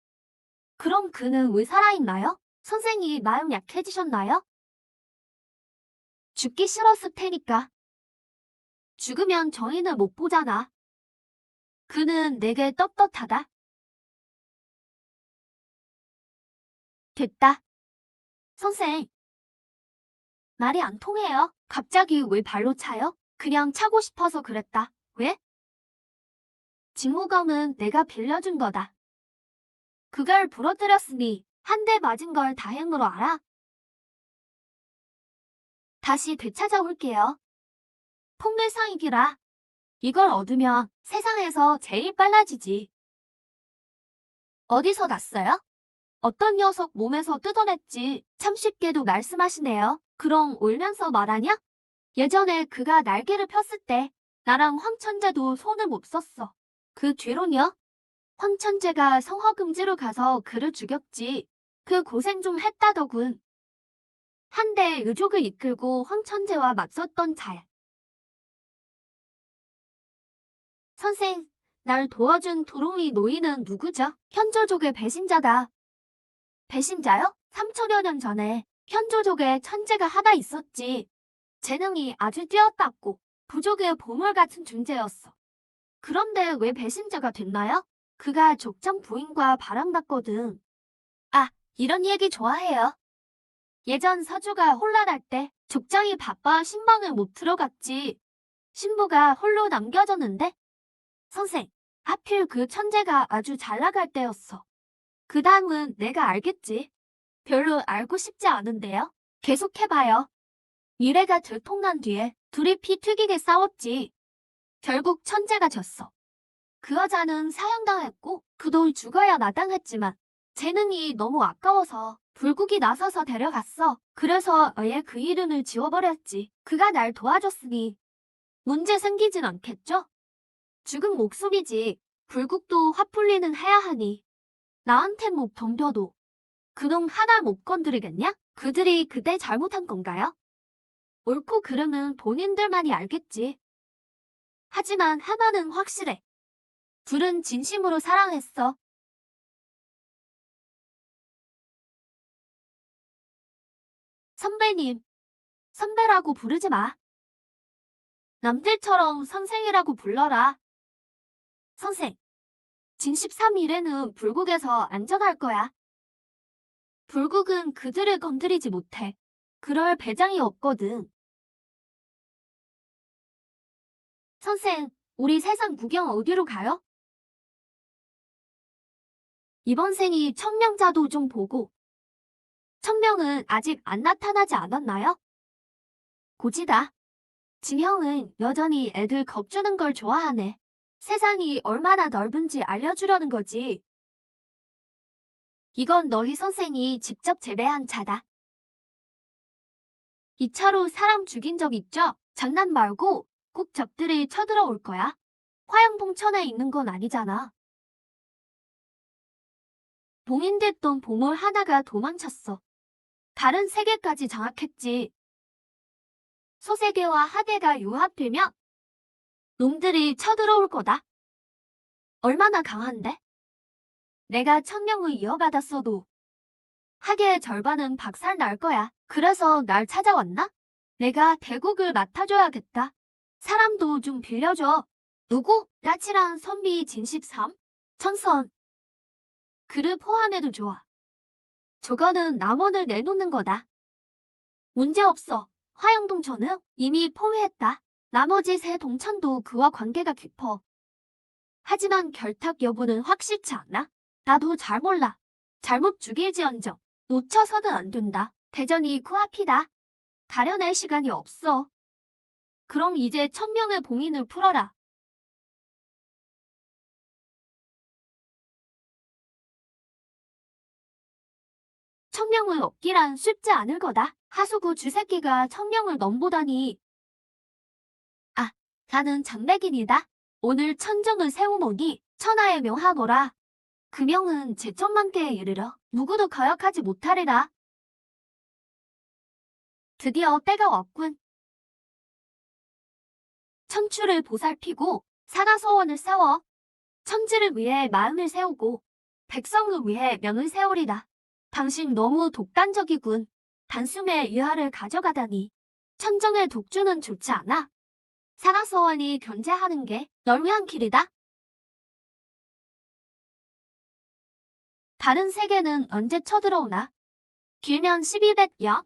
그럼 그는 왜 살아있나요? 선생이 마음 약해지셨나요? 죽기 싫었을 테니까. 죽으면 정인을 못 보잖아. 그는 내게 떳떳하다. 됐다. 선생, 말이 안 통해요. 갑자기 왜 발로 차요? 그냥 차고 싶어서 그랬다. 왜? 직무검은 내가 빌려준 거다. 그걸 부러뜨렸으니 한 대 맞은 걸 다행으로 알아. 다시 되찾아올게요. 폭물상이기라. 이걸 얻으면 세상에서 제일 빨라지지. 어디서 났어요? 어떤 녀석 몸에서 뜯어냈지. 참 쉽게도 말씀하시네요. 그럼 울면서 말하냐? 예전에 그가 날개를 폈을 때 나랑 황천재도 손을 못 썼어. 그 뒤로냐? 황천재가 성허금지로 가서 그를 죽였지. 그 고생 좀 했다더군. 한때 의족을 이끌고 황천재와 맞섰던 자야. 선생, 날 도와준 도롱이 노인은 누구죠? 현조족의 배신자다. 배신자요? 3천여 년 전에 현조족에 천재가 하나 있었지. 재능이 아주 뛰어났고 부족의 보물 같은 존재였어. 그런데 왜 배신자가 됐나요? 그가 족장 부인과 바람났거든. 아, 이런 얘기 좋아해요. 예전 서주가 혼란할 때 족장이 바빠 신방을 못 들어갔지. 신부가 홀로 남겨졌는데 선생, 하필 그 천재가 아주 잘 나갈 때였어. 그 다음은 내가 알겠지. 별로 알고 싶지 않은데요. 계속해봐요. 미래가 들통난 뒤에 둘이 피 튀기게 싸웠지. 결국 천재가 졌어. 그 여자는 사형당했고 그도 죽어야 마땅했지만 재능이 너무 아까워서 불국이 나서서 데려갔어. 그래서 아예 그 이름을 지워버렸지. 그가 날 도와줬으니 문제 생기진 않겠죠? 죽은 목숨이지. 불국도 화풀리는 해야 하니 나한텐 못 덤벼도 그놈 하나 못 건드리겠냐? 그들이 그때 잘못한 건가요? 옳고 그름은 본인들만이 알겠지. 하지만 하나는 확실해. 둘은 진심으로 사랑했어. 선배님, 선배라고 부르지 마. 남들처럼 선생이라고 불러라. 선생, 진 13일에는 불국에서 안전할 거야. 불국은 그들을 건드리지 못해. 그럴 배장이 없거든. 선생, 우리 세상 구경 어디로 가요? 이번 생이 천명자도 좀 보고. 천명은 아직 안 나타나지 않았나요? 고지다. 진형은 여전히 애들 겁주는 걸 좋아하네. 세상이 얼마나 넓은지 알려주려는 거지. 이건 너희 선생이 직접 재배한 차다. 이 차로 사람 죽인 적 있죠? 장난 말고 꼭 적들이 쳐들어올 거야. 화양봉천에 있는 건 아니잖아. 봉인됐던 보물 하나가 도망쳤어. 다른 세계까지 장악했지. 소세계와 하계가 융합되면 놈들이 쳐들어올 거다. 얼마나 강한데? 내가 천명을 이어받았어도 하계의 절반은 박살 날 거야. 그래서 날 찾아왔나? 내가 대국을 맡아줘야겠다. 사람도 좀 빌려줘. 누구? 까칠한 선비 진십삼? 천선. 그를 포함해도 좋아. 저거는 남원을 내놓는 거다. 문제없어. 화영동천은 이미 포위했다. 나머지 세 동천도 그와 관계가 깊어. 하지만 결탁 여부는 확실치 않아. 나도 잘 몰라. 잘못 죽일지언정 놓쳐서는 안 된다. 대전이 코앞이다. 가려낼 시간이 없어. 그럼 이제 천명의 봉인을 풀어라. 천명을 얻기란 쉽지 않을 거다. 하수구 쥐새끼가 천명을 넘보다니. 아, 나는 장백인이다. 오늘 천정을 세우노니 천하의 명하노라. 그 명은 제천만계에 이르러 누구도 거역하지 못하리라. 드디어 때가 왔군. 천추를 보살피고 사가소원을 세워 천지를 위해 마음을 세우고 백성을 위해 명을 세우리다. 당신 너무 독단적이군. 단숨에 위화를 가져가다니. 천정의 독주는 좋지 않아. 사가소원이 견제하는 게 널 위한 길이다. 다른 세계는 언제 쳐들어오나? 길면 1200년,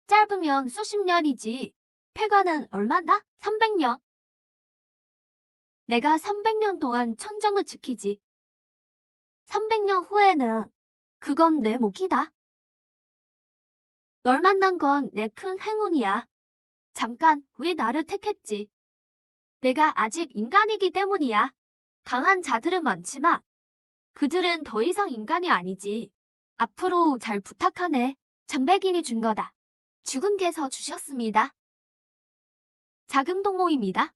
짧으면 수십 년이지. 폐가는 얼마나? 300년. 내가 300년 동안 천정을 지키지. 300년 후에는 그건 내 몫이다. 널 만난 건 내 큰 행운이야. 잠깐 왜 나를 택했지? 내가 아직 인간이기 때문이야. 강한 자들은 많지만 그들은 더 이상 인간이 아니지. 앞으로 잘 부탁하네. 장백인이 준 거다. 주군께서 주셨습니다. 자금 동호입니다.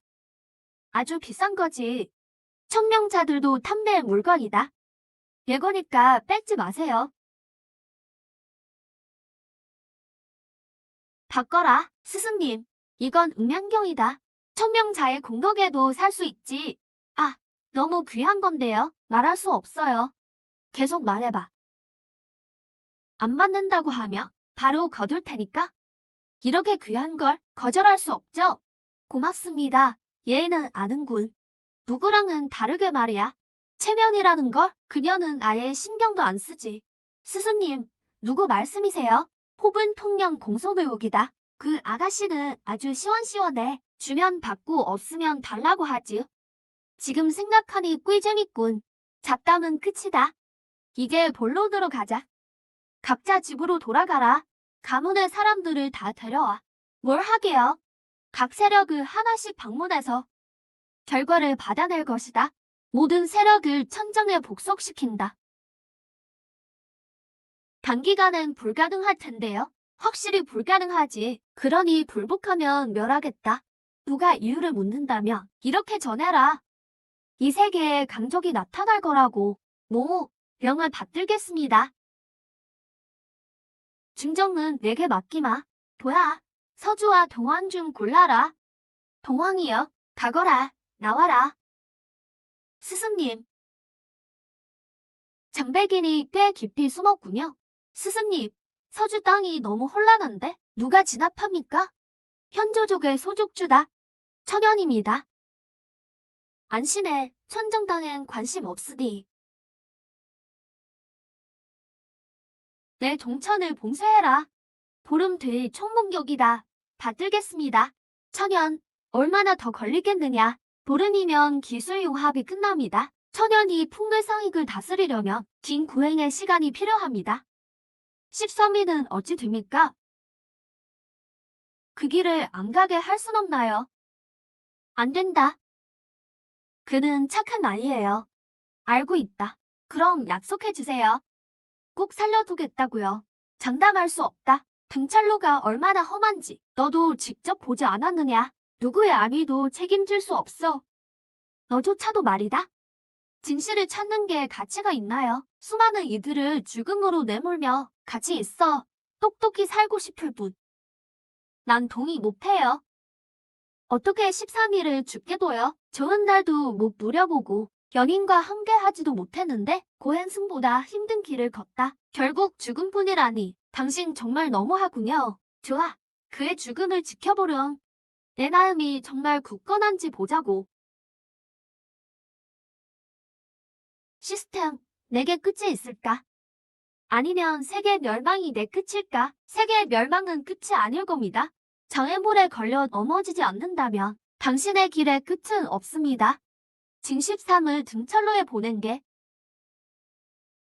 아주 비싼 거지. 천명자들도 탐낼 물건이다. 예거니까 뺏지 마세요. 바꿔라, 스승님. 이건 음양경이다. 천명자의 공덕에도 살 수 있지. 너무 귀한 건데요. 말할 수 없어요. 계속 말해봐. 안 받는다고 하면 바로 거둘 테니까. 이렇게 귀한 걸 거절할 수 없죠? 고맙습니다. 얘는 아는군. 누구랑은 다르게 말이야. 체면이라는 걸 그녀는 아예 신경도 안 쓰지. 스승님, 누구 말씀이세요? 혹은 통영 공소교육이다. 그 아가씨는 아주 시원시원해. 주면 받고 없으면 달라고 하지. 지금 생각하니 꿀잼있군. 잡담은 끝이다. 이제 본론으로 가자. 각자 집으로 돌아가라. 가문의 사람들을 다 데려와. 뭘 하게요? 각 세력을 하나씩 방문해서 결과를 받아낼 것이다. 모든 세력을 천정에 복속시킨다. 단기간은 불가능할 텐데요. 확실히 불가능하지. 그러니 불복하면 멸하겠다. 누가 이유를 묻는다면 이렇게 전해라. 이 세계에 강적이 나타날 거라고. 명을 받들겠습니다. 중정은 내게 맡기마. 도야, 서주와 동황 중 골라라. 동황이여, 가거라. 나와라. 스승님. 장백인이 꽤 깊이 숨었군요. 스승님, 서주 땅이 너무 혼란한데 누가 진압합니까? 현조족의 소족주다. 천연입니다. 안심해, 천정당엔 관심 없으니. 내 동천을 봉쇄해라. 보름 뒤 총공격이다. 받들겠습니다. 천연, 얼마나 더 걸리겠느냐. 보름이면 기술융합이 끝납니다. 천연이 풍물성익을 다스리려면 긴 구행의 시간이 필요합니다. 13일은 어찌 됩니까? 그 길을 안 가게 할 순 없나요? 안 된다. 그는 착한 아이예요. 알고 있다. 그럼 약속해주세요. 꼭 살려두겠다고요. 장담할 수 없다. 등철로가 얼마나 험한지 너도 직접 보지 않았느냐. 누구의 아미도 책임질 수 없어. 너조차도 말이다. 진실을 찾는 게 가치가 있나요? 수많은 이들을 죽음으로 내몰며 같이 있어 똑똑히 살고 싶을 뿐. 난 동의 못해요. 어떻게 13일을 죽게 둬요? 좋은 날도 못 누려보고 연인과 함께하지도 못했는데 고행승보다 힘든 길을 걷다. 결국 죽음뿐이라니 당신 정말 너무하군요. 좋아. 그의 죽음을 지켜보렴. 내 마음이 정말 굳건한지 보자고. 시스템, 내게 끝이 있을까? 아니면 세계 멸망이 내 끝일까? 세계 멸망은 끝이 아닐 겁니다. 장애물에 걸려 넘어지지 않는다면 당신의 길에 끝은 없습니다. 징13을 등철로에 보낸 게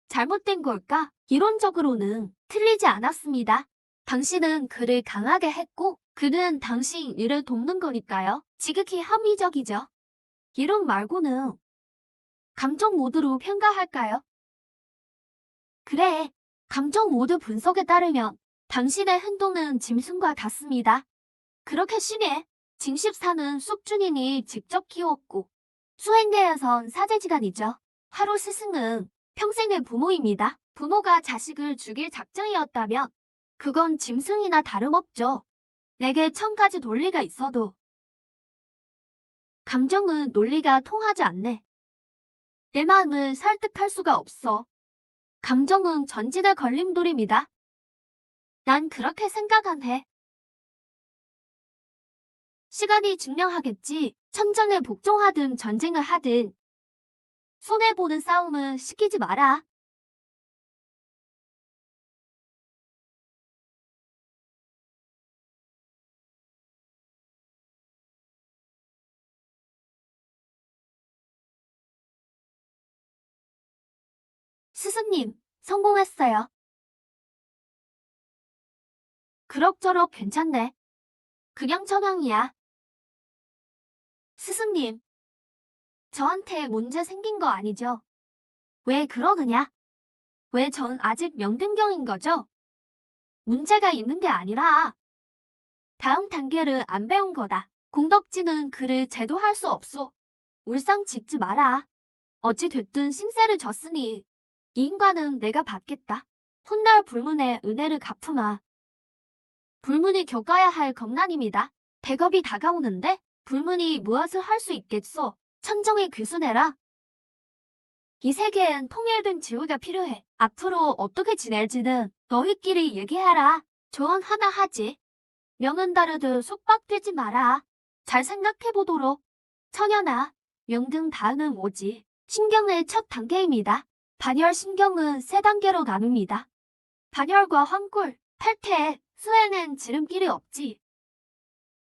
잘못된 걸까? 이론적으로는 틀리지 않았습니다. 당신은 그를 강하게 했고 그는 당신 일을 돕는 거니까요. 지극히 합리적이죠. 이론 말고는 감정 모드로 평가할까요? 그래, 감정 모드 분석에 따르면 당신의 행동은 짐승과 같습니다. 그렇게 심해. 징14는 숙주님이 직접 키웠고 수행대에선 사제지간이죠. 하루 스승은 평생의 부모입니다. 부모가 자식을 죽일 작정이었다면 그건 짐승이나 다름없죠. 내게 1000가지 논리가 있어도 감정은 논리가 통하지 않네. 내 마음을 설득할 수가 없어. 감정은 전진의 걸림돌입니다. 난 그렇게 생각 안 해. 시간이 증명하겠지. 천정에 복종하든 전쟁을 하든 손해보는 싸움은 시키지 마라. 스승님, 성공했어요. 그럭저럭 괜찮네. 그냥 천왕이야. 스승님, 저한테 문제 생긴 거 아니죠? 왜 그러느냐? 왜 전 아직 명등경인 거죠? 문제가 있는 게 아니라 다음 단계를 안 배운 거다. 공덕지는 그를 제도할 수 없소. 울상 짓지 마라. 어찌 됐든 신세를 졌으니 이 인과는 내가 받겠다. 훗날 불문의 은혜를 갚으마. 불문이 겪어야 할 겁난입니다. 대겁이 다가오는데 불문이 무엇을 할 수 있겠소? 천정에 귀순해라. 이 세계엔 통일된 지우가 필요해. 앞으로 어떻게 지낼지는 너희끼리 얘기해라. 조언 하나 하지. 명은 다르듯 속박되지 마라. 잘 생각해보도록. 천연아, 명등 다음은 뭐지? 신경의 첫 단계입니다. 반열 신경은 세 단계로 나눕니다. 반열과 환골, 탈퇴, 수행엔 지름길이 없지.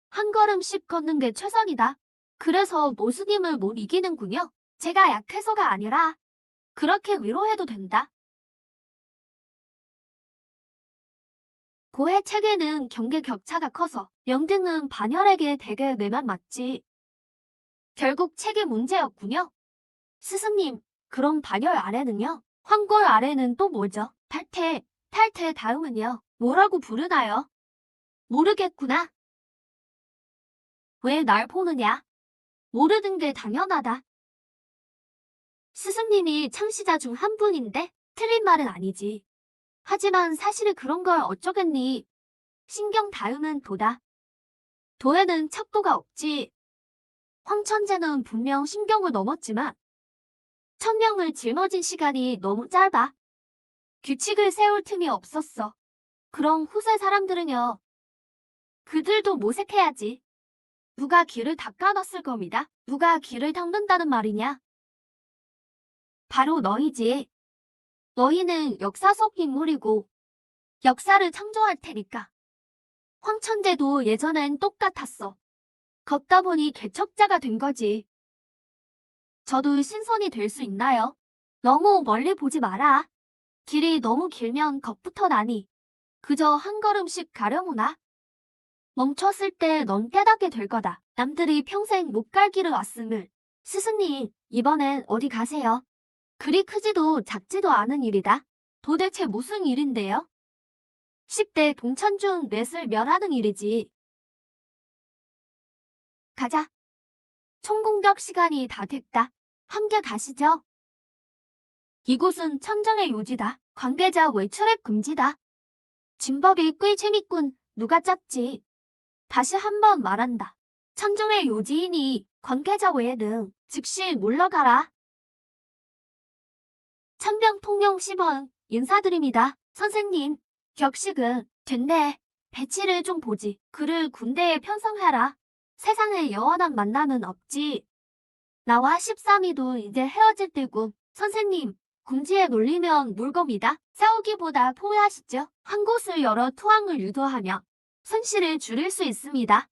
한 걸음씩 걷는 게 최선이다. 그래서 모스님을 못 이기는군요. 제가 약해서가 아니라 그렇게 위로해도 된다. 고해 체계는 경계 격차가 커서 명등은 반열에게 되게 내만 맞지. 결국 체계 문제였군요. 스승님, 그럼 반열 아래는요? 환골 아래는 또 뭐죠? 탈퇴 다음은요? 뭐라고 부르나요? 모르겠구나. 왜 날 보느냐? 모르는 게 당연하다. 스승님이 창시자 중 한 분인데 틀린 말은 아니지. 하지만 사실은 그런 걸 어쩌겠니? 신경 다음은 도다. 도에는 척도가 없지. 황천재는 분명 신경을 넘었지만 천명을 짊어진 시간이 너무 짧아. 규칙을 세울 틈이 없었어. 그럼 후세 사람들은요? 그들도 모색해야지. 누가 길을 닦아놨을 겁니다. 누가 길을 닦는다는 말이냐? 바로 너희지. 너희는 역사 속 인물이고 역사를 창조할 테니까. 황천재도 예전엔 똑같았어. 걷다 보니 개척자가 된 거지. 저도 신선이 될 수 있나요? 너무 멀리 보지 마라. 길이 너무 길면 겁부터 나니. 그저 한 걸음씩 가려무나. 멈췄을 때 넌 깨닫게 될 거다. 남들이 평생 못 갈 길을 왔음을. 스승님, 이번엔 어디 가세요? 그리 크지도 작지도 않은 일이다. 도대체 무슨 일인데요? 10대 동천 중 넷을 멸하는 일이지. 가자. 총공격 시간이 다 됐다. 함께 가시죠. 이곳은 천정의 요지다. 관계자 외출입 금지다. 진법이 꽤 재밌군. 누가 짰지? 다시 한번 말한다. 천정의 요지이니 관계자 외에는 즉시 물러가라. 천병통령 10원 인사드립니다. 선생님, 격식은 됐네. 배치를 좀 보지. 그를 군대에 편성해라. 세상에 영원한 만남은 없지. 나와 13위도 이제 헤어질 때고. 선생님, 궁지에 놀리면 물겁니다. 싸우기보다 포위하시죠. 한 곳을 열어 투항을 유도하며 손실을 줄일 수 있습니다.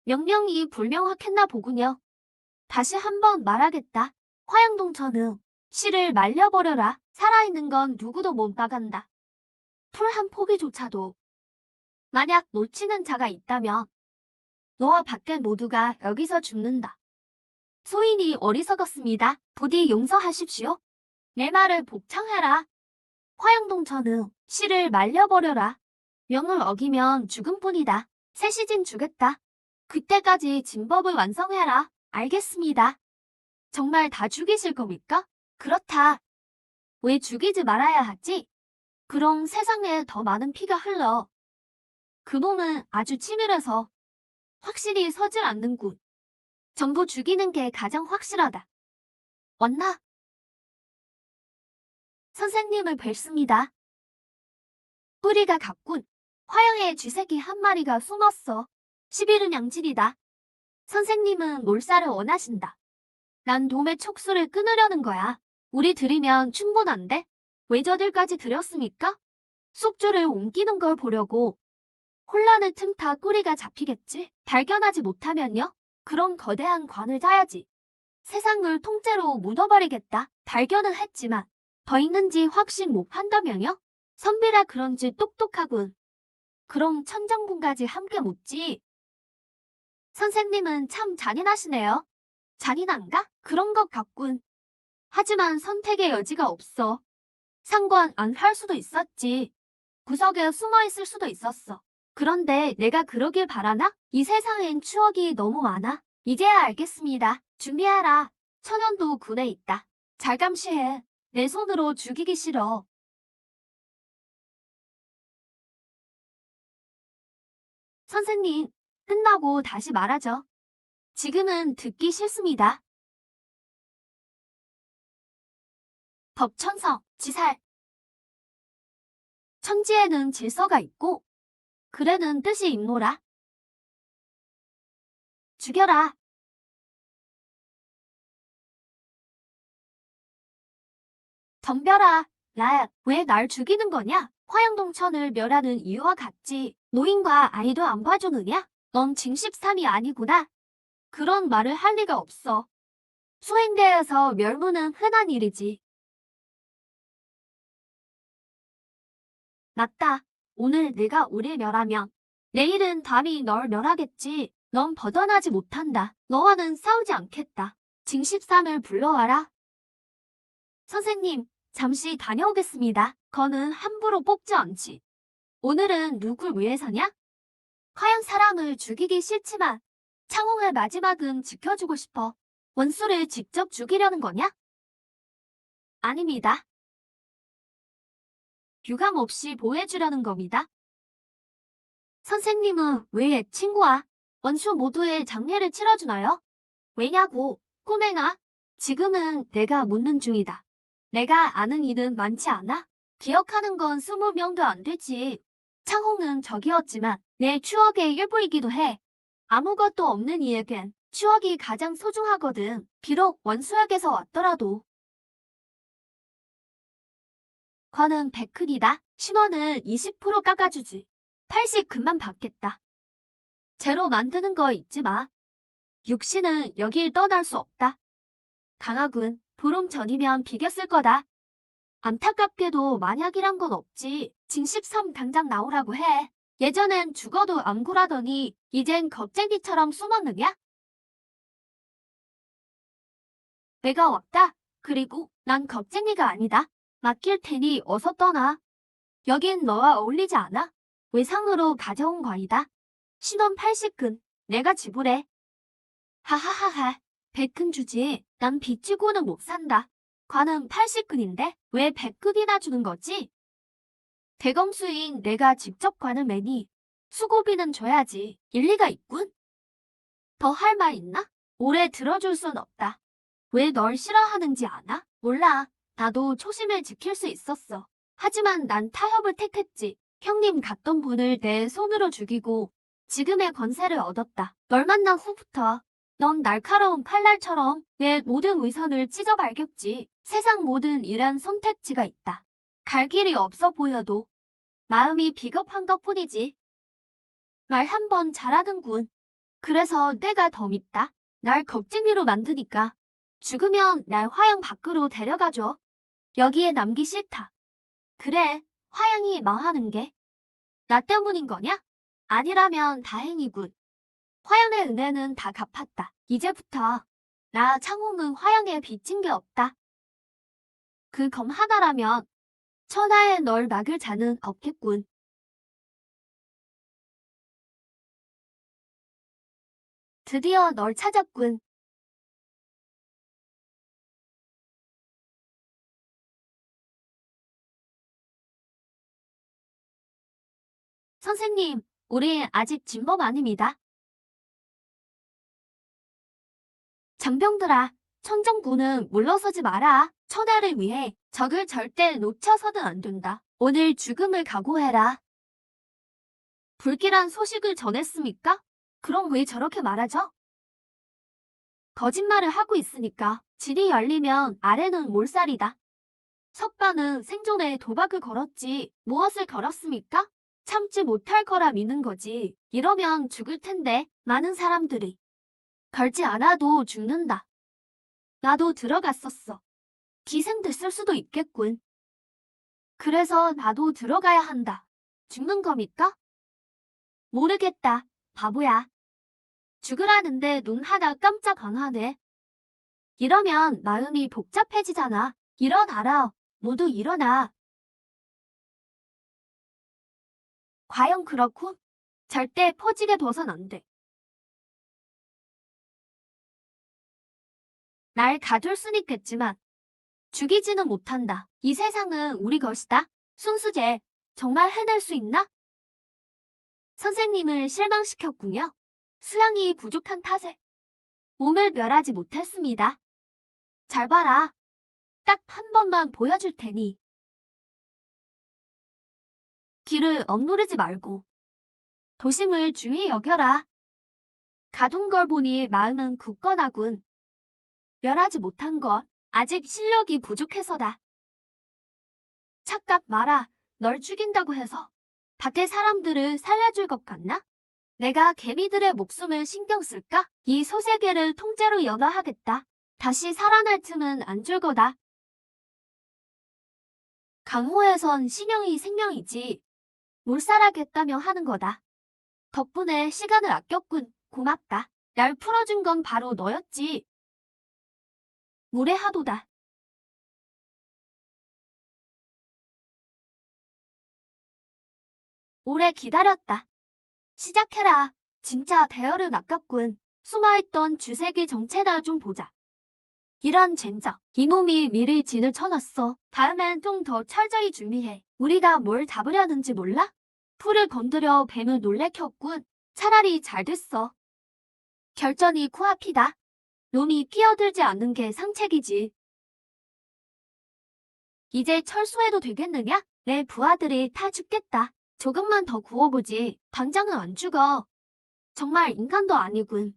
명령이 불명확했나 보군요. 다시 한번 말하겠다. 화양동천은 씨를 말려버려라. 살아있는 건 누구도 못 나간다. 풀 한 포기조차도. 만약 놓치는 자가 있다면 너와 밖에 모두가 여기서 죽는다. 소인이 어리석었습니다. 부디 용서하십시오. 내 말을 복창해라. 화양동천은 씨를 말려버려라. 명을 어기면 죽음뿐이다. 새 시즌 주겠다. 그때까지 진법을 완성해라. 알겠습니다. 정말 다 죽이실 겁니까? 그렇다. 왜 죽이지 말아야 하지? 그럼 세상에 더 많은 피가 흘러. 그 놈은 아주 치밀해서 확실히 서질 않는군. 전부 죽이는 게 가장 확실하다. 왔나? 선생님을 뵙습니다. 뿌리가 같군. 화양에 쥐새끼 한 마리가 숨었어. 11은 양질이다. 선생님은 몰살을 원하신다. 난 돔의 촉수를 끊으려는 거야. 우리 들이면 충분한데? 왜 저들까지 들였습니까? 숙주를 옮기는 걸 보려고. 혼란을 틈타 꼬리가 잡히겠지? 발견하지 못하면요? 그런 거대한 관을 짜야지. 세상을 통째로 묻어버리겠다. 발견은 했지만 더 있는지 확신 못한다면요? 선비라 그런지 똑똑하군. 그럼 천정군까지 함께 묻지. 선생님은 참 잔인하시네요. 잔인한가? 그런 것 같군. 하지만 선택의 여지가 없어. 상관 안 할 수도 있었지. 구석에 숨어 있을 수도 있었어. 그런데 내가 그러길 바라나? 이 세상엔 추억이 너무 많아. 이제야 알겠습니다. 준비하라. 천연도 군에 있다. 잘 감시해. 내 손으로 죽이기 싫어. 선생님, 끝나고 다시 말하죠. 지금은 듣기 싫습니다. 법천성, 지살. 천지에는 질서가 있고 글에는 뜻이 있노라. 죽여라. 덤벼라. 나야, 왜 날 죽이는 거냐? 화양동천을 멸하는 이유와 같지. 노인과 아이도 안 봐주느냐? 넌 징십삼이 아니구나. 그런 말을 할 리가 없어. 수행대에서 멸무는 흔한 일이지. 맞다. 오늘 내가 우릴 멸하면 내일은 담이 널 멸하겠지. 넌 벗어나지 못한다. 너와는 싸우지 않겠다. 징십삼을 불러와라. 선생님, 잠시 다녀오겠습니다. 거는 함부로 뽑지 않지. 오늘은 누굴 위해서냐? 화양 사람을 죽이기 싫지만 창홍의 마지막은 지켜주고 싶어. 원수를 직접 죽이려는 거냐? 아닙니다. 유감 없이 보호해주려는 겁니다. 선생님은 왜 친구와 원수 모두의 장례를 치러주나요? 왜냐고, 꼬맹아. 지금은 내가 묻는 중이다. 내가 아는 일은 많지 않아? 기억하는 건 20명도 안 되지. 창홍은 적이었지만 내 추억의 일부이기도 해. 아무것도 없는 이에겐 추억이 가장 소중하거든. 비록 원수에게서 왔더라도. 관은 100큰이다. 10원을 20% 깎아주지. 80 금만 받겠다. 재로 만드는 거 잊지 마. 육신은 여길 떠날 수 없다. 강하군. 보름 전이면 비겼을 거다. 안타깝게도 만약이란 건 없지. 징십삼 당장 나오라고 해. 예전엔 죽어도 안 굴하더니 이젠 겁쟁이처럼 숨었느냐? 내가 왔다. 그리고 난 겁쟁이가 아니다. 맡길 테니 어서 떠나. 여긴 너와 어울리지 않아. 외상으로 가져온 과이다. 신원 80근. 내가 지불해. 하하하하. 100근 주지. 난 빚지고는 못 산다. 관은 80근인데 왜 100근이나 주는 거지? 대검수인 내가 직접 관을 매니 수고비는 줘야지. 일리가 있군. 더 할 말 있나? 오래 들어줄 순 없다. 왜 널 싫어하는지 아나? 몰라. 나도 초심을 지킬 수 있었어. 하지만 난 타협을 택했지. 형님 갔던 분을 내 손으로 죽이고 지금의 권세를 얻었다. 널 만난 후부터 넌 날카로운 칼날처럼 내 모든 위선을 찢어발겼지. 세상 모든 일한 선택지가 있다. 갈 길이 없어 보여도 마음이 비겁한 것뿐이지. 말 한 번 잘하는군. 그래서 내가 더 밉다. 날 겁쟁이로 만드니까. 죽으면 날 화양 밖으로 데려가줘. 여기에 남기 싫다. 그래, 화양이 망하는 게 나 때문인 거냐? 아니라면 다행이군. 화양의 은혜는 다 갚았다. 이제부터 나 창홍은 화양에 빚진 게 없다. 그 검 하나라면 천하에 널 막을 자는 없겠군. 드디어 널 찾았군. 선생님, 우리 아직 진범 아닙니다. 장병들아, 천정부는 물러서지 마라. 천하를 위해 적을 절대 놓쳐서는 안 된다. 오늘 죽음을 각오해라. 불길한 소식을 전했습니까? 그럼 왜 저렇게 말하죠? 거짓말을 하고 있으니까. 질이 열리면 아래는 몰살이다. 석반은 생존에 도박을 걸었지 무엇을 걸었습니까? 참지 못할 거라 믿는 거지. 이러면 죽을 텐데 많은 사람들이 걸지 않아도 죽는다. 나도 들어갔었어. 기생됐을 수도 있겠군. 그래서 나도 들어가야 한다. 죽는 겁니까? 모르겠다. 바보야. 죽으라는데 눈 하나 깜짝 안 하네. 이러면 마음이 복잡해지잖아. 일어나라. 모두 일어나. 과연 그렇군? 절대 퍼지게 둬선 안 돼. 날 가둘 순 있겠지만 죽이지는 못한다. 이 세상은 우리 것이다. 순수제, 정말 해낼 수 있나? 선생님을 실망시켰군요. 수양이 부족한 탓에 몸을 멸하지 못했습니다. 잘 봐라. 딱 한 번만 보여줄 테니 길을 억누르지 말고 도심을 중히 여겨라. 가둔 걸 보니 마음은 굳건하군. 멸하지 못한 것, 아직 실력이 부족해서다. 착각 마라. 널 죽인다고 해서 밖에 사람들을 살려줄 것 같나? 내가 개미들의 목숨을 신경 쓸까? 이 소세계를 통째로 연화하겠다. 다시 살아날 틈은 안 줄 거다. 강호에선 신형이 생명이지 몰살하겠다며 하는 거다. 덕분에 시간을 아꼈군. 고맙다. 날 풀어준 건 바로 너였지. 무례하도다. 오래 기다렸다. 시작해라. 진짜 대열은 아깝군. 숨어있던 주색이 정체나 좀 보자. 이런 젠장. 이놈이 미리 진을 쳐놨어. 다음엔 좀 더 철저히 준비해. 우리가 뭘 잡으려는지 몰라? 풀을 건드려 뱀을 놀래켰군. 차라리 잘 됐어. 결전이 코앞이다. 놈이 끼어들지 않는 게 상책이지. 이제 철수해도 되겠느냐? 내 부하들이 다 죽겠다. 조금만 더 구워보지. 당장은 안 죽어. 정말 인간도 아니군.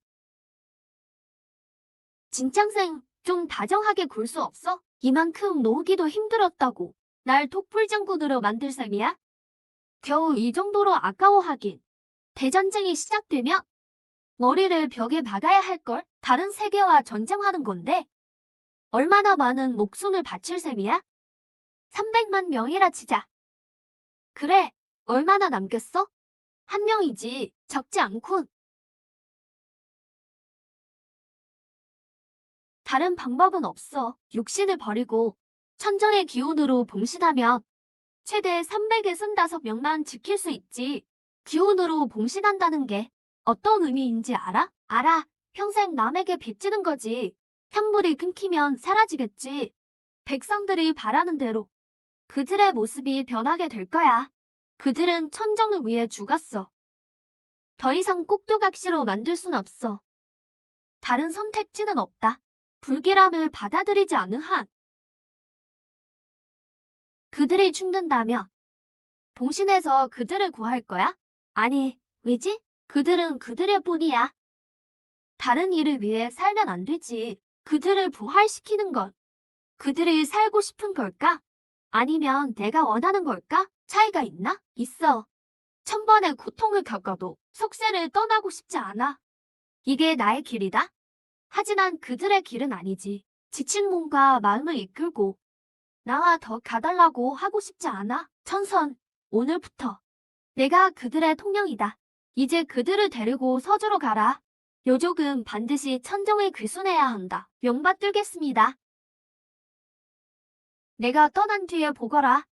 진짱생, 좀 다정하게 굴 수 없어? 이만큼 놓기도 힘들었다고. 날 독불장군으로 만들 셈이야? 겨우 이 정도로 아까워하긴. 대전쟁이 시작되면 머리를 벽에 박아야 할걸? 다른 세계와 전쟁하는 건데 얼마나 많은 목숨을 바칠 셈이야? 300만 명이라 치자. 그래, 얼마나 남겼어? 한 명이지, 적지 않군. 다른 방법은 없어. 육신을 버리고 천정의 기운으로 봉신하면 최대 365명만 지킬 수 있지. 기운으로 봉신한다는 게 어떤 의미인지 알아? 알아. 평생 남에게 빚지는 거지. 향물이 끊기면 사라지겠지. 백성들이 바라는 대로 그들의 모습이 변하게 될 거야. 그들은 천정을 위해 죽었어. 더 이상 꼭두각시로 만들 순 없어. 다른 선택지는 없다. 불길함을 받아들이지 않은 한 그들이 죽는다면 봉신해서 그들을 구할 거야? 아니, 왜지? 그들은 그들의 뿐이야. 다른 일을 위해 살면 안 되지. 그들을 부활시키는 건 그들이 살고 싶은 걸까? 아니면 내가 원하는 걸까? 차이가 있나? 있어. 1000번의 고통을 겪어도 속세를 떠나고 싶지 않아. 이게 나의 길이다. 하지만 그들의 길은 아니지. 지친 몸과 마음을 이끌고 나와 더 가달라고 하고 싶지 않아. 천선, 오늘부터 내가 그들의 통령이다. 이제 그들을 데리고 서주로 가라. 요족은 반드시 천정을 귀순해야 한다. 명받들겠습니다. 내가 떠난 뒤에 보거라.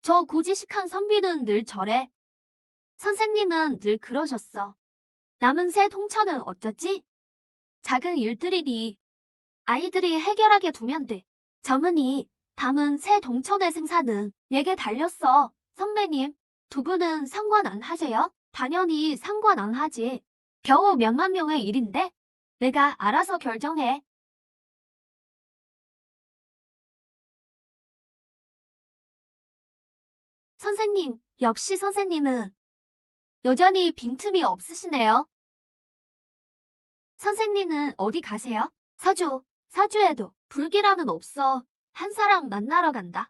저 고지식한 선비는 늘 저래. 선생님은 늘 그러셨어. 남은 새 동천은 어쩌지? 작은 일들이니 아이들이 해결하게 두면 돼. 점은이 담은 새 동천의 생사는 내게 달렸어. 선배님, 두 분은 상관 안 하세요? 당연히 상관 안 하지. 겨우 몇만 명의 일인데 내가 알아서 결정해. 선생님, 역시 선생님은 여전히 빈틈이 없으시네요. 선생님은 어디 가세요? 서주, 서주에도 불길함은 없어. 한 사람 만나러 간다.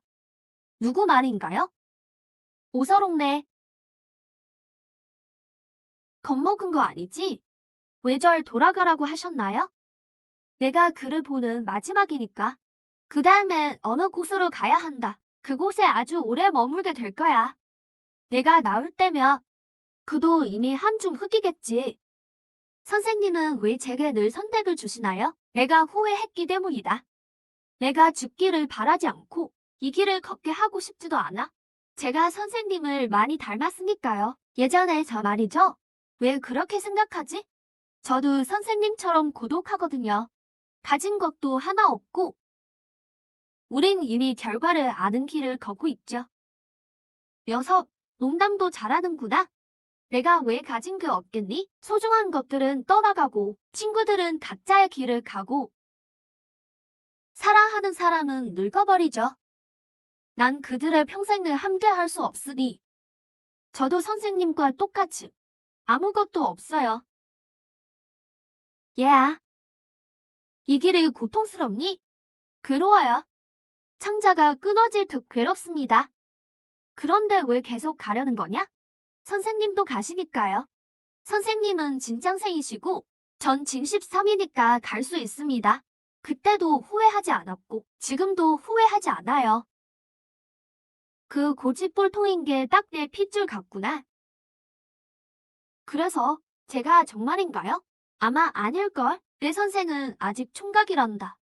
누구 말인가요? 오서롱네. 겁먹은 거 아니지? 외절 돌아가라고 하셨나요? 내가 그를 보는 마지막이니까. 그 다음엔 어느 곳으로 가야 한다. 그곳에 아주 오래 머물게 될 거야. 내가 나올 때면 그도 이미 한줌 흑이겠지. 선생님은 왜 제게 늘 선택을 주시나요? 내가 후회했기 때문이다. 내가 죽기를 바라지 않고 이 길을 걷게 하고 싶지도 않아. 제가 선생님을 많이 닮았으니까요. 예전에 저 말이죠. 왜 그렇게 생각하지? 저도 선생님처럼 고독하거든요. 가진 것도 하나 없고 우린 이미 결과를 아는 길을 걷고 있죠. 녀석, 농담도 잘하는구나. 내가 왜 가진 게 없겠니? 소중한 것들은 떠나가고 친구들은 각자의 길을 가고 사랑하는 사람은 늙어버리죠. 난 그들의 평생을 함께할 수 없으니 저도 선생님과 똑같이 아무것도 없어요. 얘야, 이 길이 고통스럽니? 괴로워요. 창자가 끊어질 듯 괴롭습니다. 그런데 왜 계속 가려는 거냐? 선생님도 가시니까요. 선생님은 진짱생이시고 전 진13이니까 갈 수 있습니다. 그때도 후회하지 않았고 지금도 후회하지 않아요. 그 고집불통인 게 딱 내 핏줄 같구나. 그래서 제가 정말인가요? 아마 아닐걸? 내 선생은 아직 총각이란다.